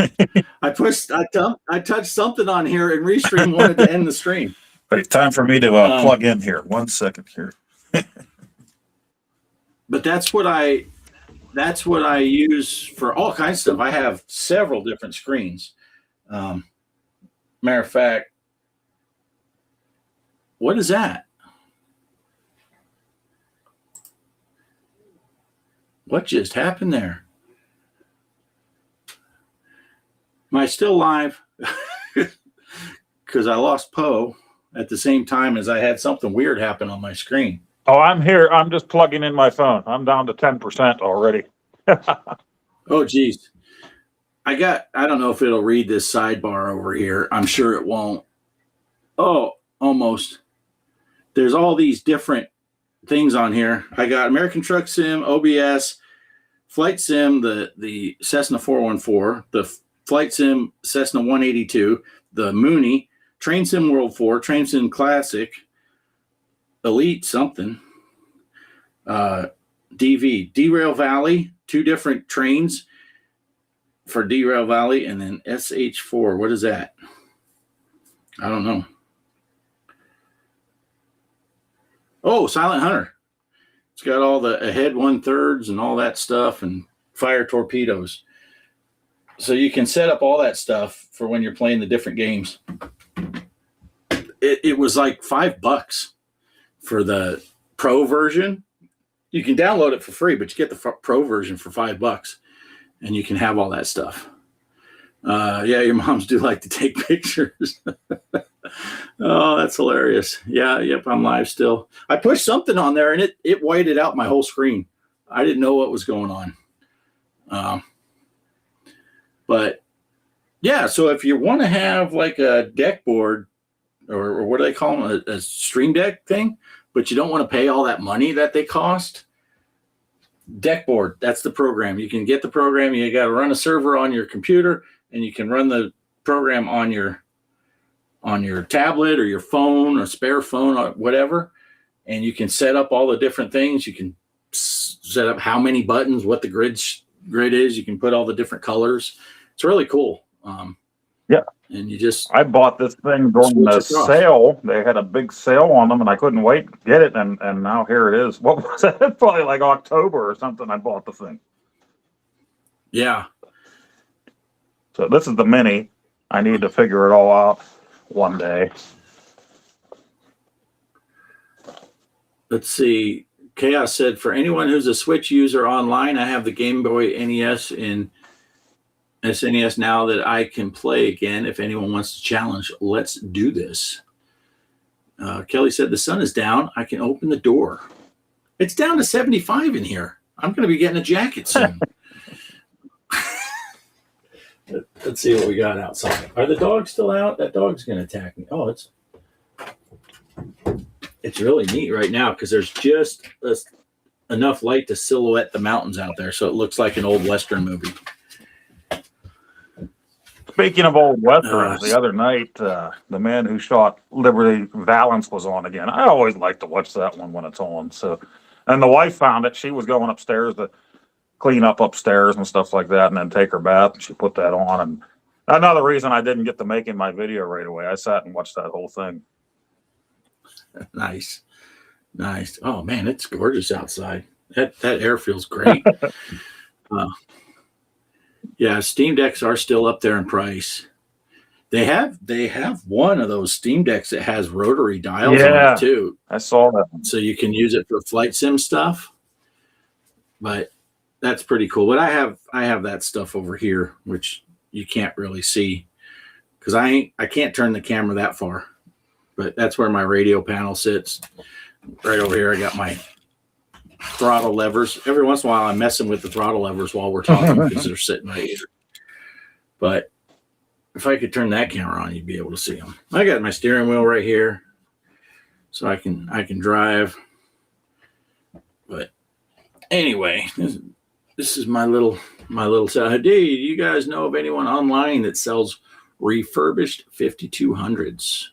I touched something on here, and Restream wanted to end the stream. Wait, time for me to plug in here. 1 second here. But that's what I use for all kinds of stuff. I have several different screens. Matter of fact, what is that? What just happened there? Am I still live? Because I lost Poe at the same time as I had something weird happen on my screen. Oh, I'm here. I'm just plugging in my phone. I'm down to 10% already. Oh, geez. I don't know if it'll read this sidebar over here. I'm sure it won't. Oh, almost. There's all these different things on here. I got American Truck Sim, OBS, Flight Sim, the Cessna 414, the Flight Sim Cessna 182, the Mooney, Train Sim World 4, Train Sim Classic, Elite something, DV, Derail Valley, 2 different trains for Derail Valley, and then SH4. What is that? I don't know. Oh, Silent Hunter. It's got all the ahead 1/3 and all that stuff and fire torpedoes. So you can set up all that stuff for when you're playing the different games. It was like $5 for the pro version. You can download it for free, but you get the pro version for $5 and you can have all that stuff. Yeah, your moms do like to take pictures. Oh, that's hilarious. Yeah, yep, I'm live still. I pushed something on there and it whited out my whole screen. I didn't know what was going on. But yeah, so if you want to have like a deck board or what do they call them, a stream deck thing, but you don't want to pay all that money that they cost, deck board, that's the program. You can get the program. You got to run a server on your computer and you can run the program on your tablet or your phone or spare phone or whatever, and you can set up all the different things. You can set up how many buttons, what the grid is. You can put all the different colors. It's really cool. Yeah. And you just I bought this thing during the sale. They had a big sale on them, and I couldn't wait to get it. And now here it is. What was that? Probably like October or something. I bought the thing. Yeah. So this is the mini. I need to figure it all out one day. Let's see. Chaos said, for anyone who's a Switch user online, I have the Game Boy NES in SNES now that I can play again. If anyone wants to challenge, let's do this. Kelly said, the sun is down. I can open the door. It's down to 75 in here. I'm going to be getting a jacket soon. Let's see what we got outside. Are the dogs still out? That dog's going to attack me. Oh, it's really neat right now because there's just enough light to silhouette the mountains out there, so it looks like an old Western movie. Speaking of old westerns, the other night, The Man Who Shot Liberty Valance was on again. I always like to watch that one when it's on. So, and the wife found it. She was going upstairs to clean up upstairs and stuff like that, and then take her bath. And she put that on. And another reason I didn't get to making my video right away. I sat and watched that whole thing. Nice. Oh man, it's gorgeous outside. That air feels great. Yeah, Steam Decks are still up there in price. They have one of those Steam Decks that has rotary dials on it too. I saw that. So you can use it for flight sim stuff. But that's pretty cool. But I have that stuff over here, which you can't really see because I can't turn the camera that far. But that's where my radio panel sits. Right over here, I got my throttle levers. Every once in a while, I'm messing with the throttle levers while we're talking because they're sitting right here. But if I could turn that camera on, you'd be able to see them. I got my steering wheel right here, so I can drive. But anyway, this is my little set. Hey, do you guys know of anyone online that sells refurbished 5200s?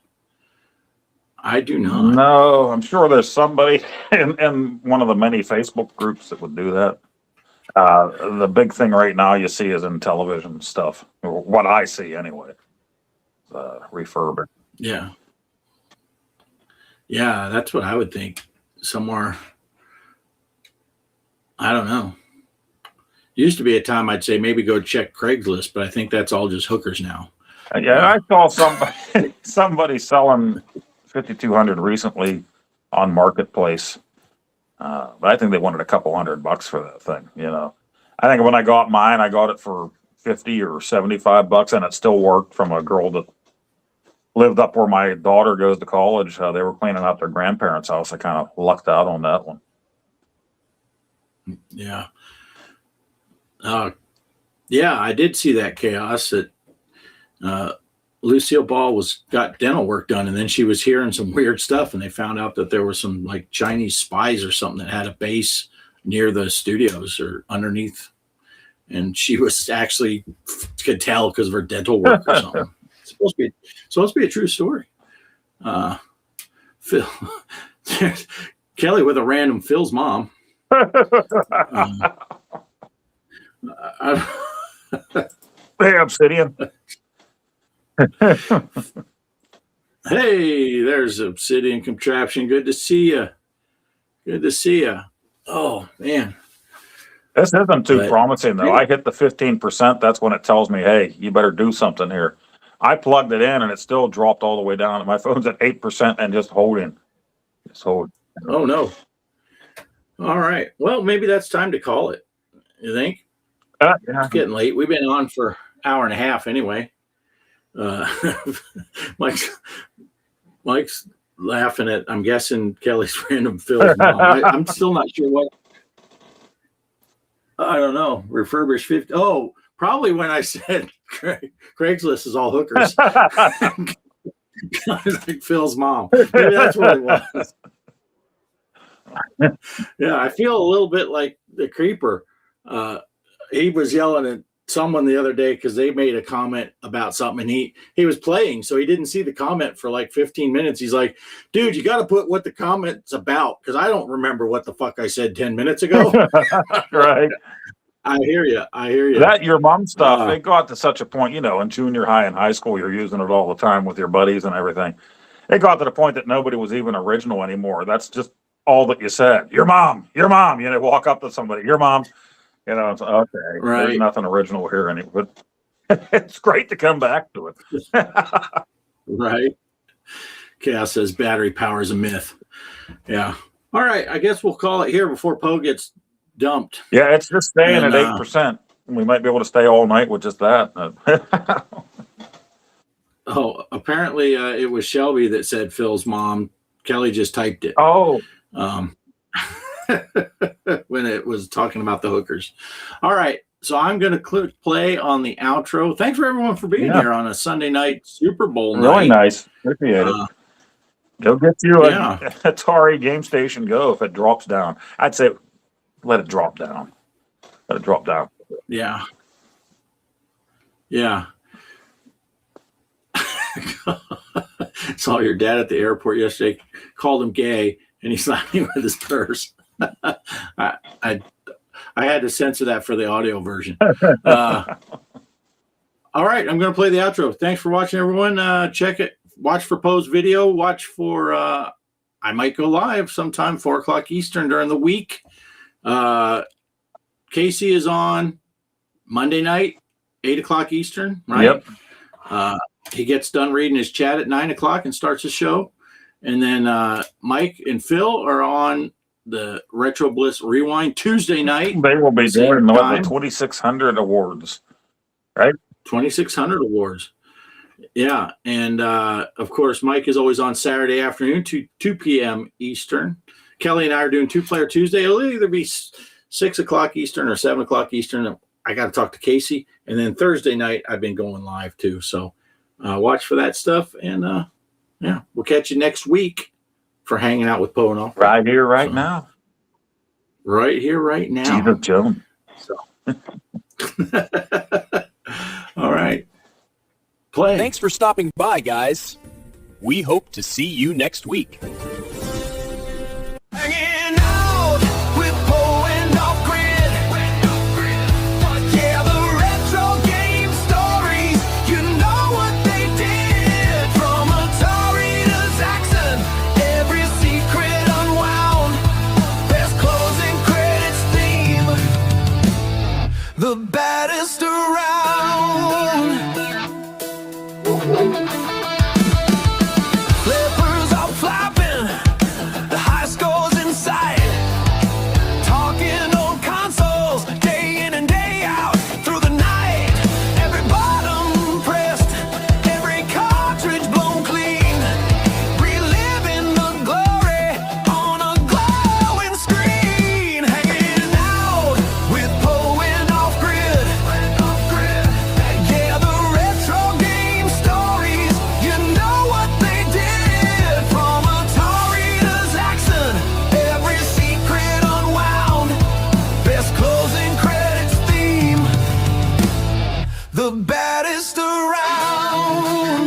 I do not. No, I'm sure there's somebody in one of the many Facebook groups that would do that. The big thing right now you see is Intellivision stuff. Or what I see anyway. Refurbished. Yeah. Yeah, that's what I would think. Somewhere, I don't know. Used to be a time I'd say maybe go check Craigslist, but I think that's all just hookers now. Yeah, I saw somebody selling 5200 recently on Marketplace. But I think they wanted a couple $100 for that thing, you know. I think when I got mine, I got it for 50 or 75 bucks, and it still worked from a girl that lived up where my daughter goes to college. They were cleaning out their grandparents' house. I kind of lucked out on that one. Yeah. Yeah, I did see that Chaos that Lucille Ball got dental work done, and then she was hearing some weird stuff, and they found out that there were some like Chinese spies or something that had a base near the studios or underneath, and she was actually could tell because of her dental work or something. It's supposed to be a true story. Phil, Kelly with a random Phil's mom. Hey, Obsidian. Hey, there's Obsidian Contraption. Good to see you. Oh man, This isn't too promising though. I hit the 15%. That's when it tells me, hey, you better do something here. I plugged it in and it still dropped all the way down. My phone's at 8% and just holding. Oh no. All right. Well, maybe that's time to call it. You think? Yeah. It's getting late. We've been on for an hour and a half anyway. Mike's laughing at, I'm guessing, Kelly's random Phil's mom. I'm still not sure what. I don't know. Refurbished 50. Oh, probably when I said Craigslist is all hookers. Like Phil's mom. Maybe that's what it was. Yeah, I feel a little bit like the creeper. He was yelling at someone the other day because they made a comment about something, and he was playing, so he didn't see the comment for like 15 minutes. He's like, dude, you got to put what the comment's about, because I don't remember what the fuck I said 10 minutes ago. Right. I hear you. That your mom stuff, it got to such a point, you know, in junior high and high school, you're using it all the time with your buddies and everything. It got to the point that nobody was even original anymore. That's just all that you said. Your mom, you know, walk up to somebody, your mom. You know, it's okay. Right. There's nothing original here anymore, but it's great to come back to it. Right. Kaos says battery power is a myth. Yeah. All right. I guess we'll call it here before Poe gets dumped. Yeah, it's just staying at 8%. We might be able to stay all night with just that. Oh, apparently it was Shelby that said Phil's mom. Kelly just typed it. Oh. When it was talking about the hookers. All right. So I'm going to click play on the outro. Thanks for everyone for being here on a Sunday night Super Bowl night. Really nice. Appreciate it. Go get you an Atari Game Station Go if it drops down. I'd say let it drop down. Let it drop down. Yeah. Yeah. Saw your dad at the airport yesterday, called him gay, and he's laughing with his purse. I had to censor that for the audio version. All right, I'm going to play the outro. Thanks for watching, everyone. Check it. Watch for Poe's video. Watch for I might go live sometime 4 o'clock Eastern during the week. Casey is on Monday night, 8 o'clock Eastern, right? Yep. He gets done reading his chat at 9 o'clock and starts the show. And then Mike and Phil are on the Retro Bliss Rewind Tuesday night. They will be doing the 2,600 awards, right? 2,600 awards. Yeah. And of course, Mike is always on Saturday afternoon, 2 p.m. Eastern. Kelly and I are doing 2-Player Tuesday. It'll either be 6 o'clock Eastern or 7 o'clock Eastern. I got to talk to Casey. And then Thursday night, I've been going live too. So watch for that stuff. And yeah, we'll catch you next week for hanging out with Poe and all. Right here, right now. Right here, right now. Jesus Jones. So. All right. Play. Thanks for stopping by, guys. We hope to see you next week. Hanging out with Poe and Offgrid. Yeah, the retro game stories. You know what they did. From Atari to Zaxxon, every secret unwound. Best closing credits theme. The baddest around. Flippers are flapping. The high scores in sight. Talking on consoles, day in and day out. Through the night, every button pressed, every cartridge blown clean. Reliving the glory on a glowing screen. Hanging out with Poe and Offgrid. Yeah, the retro game stories. You know what they did. From Atari to Zaxxon, every secret unwound. Best closing credits theme. The baddest around.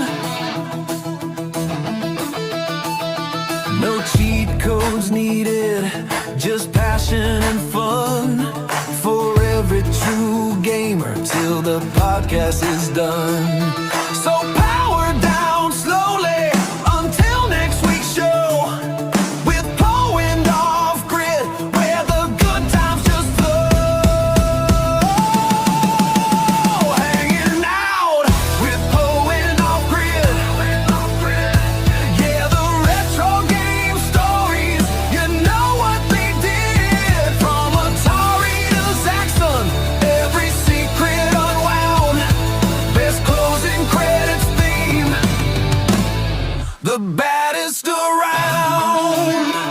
No cheat codes needed, just passion and fun. For every true gamer till the podcast is done. So power down slowly until next week's show. With Poe and Offgrid, where the good times just flow. Hanging out with Poe and Offgrid. Yeah, the retro game stories. You know what they did. From Atari to Zaxxon, every secret unwound. Best closing the baddest around.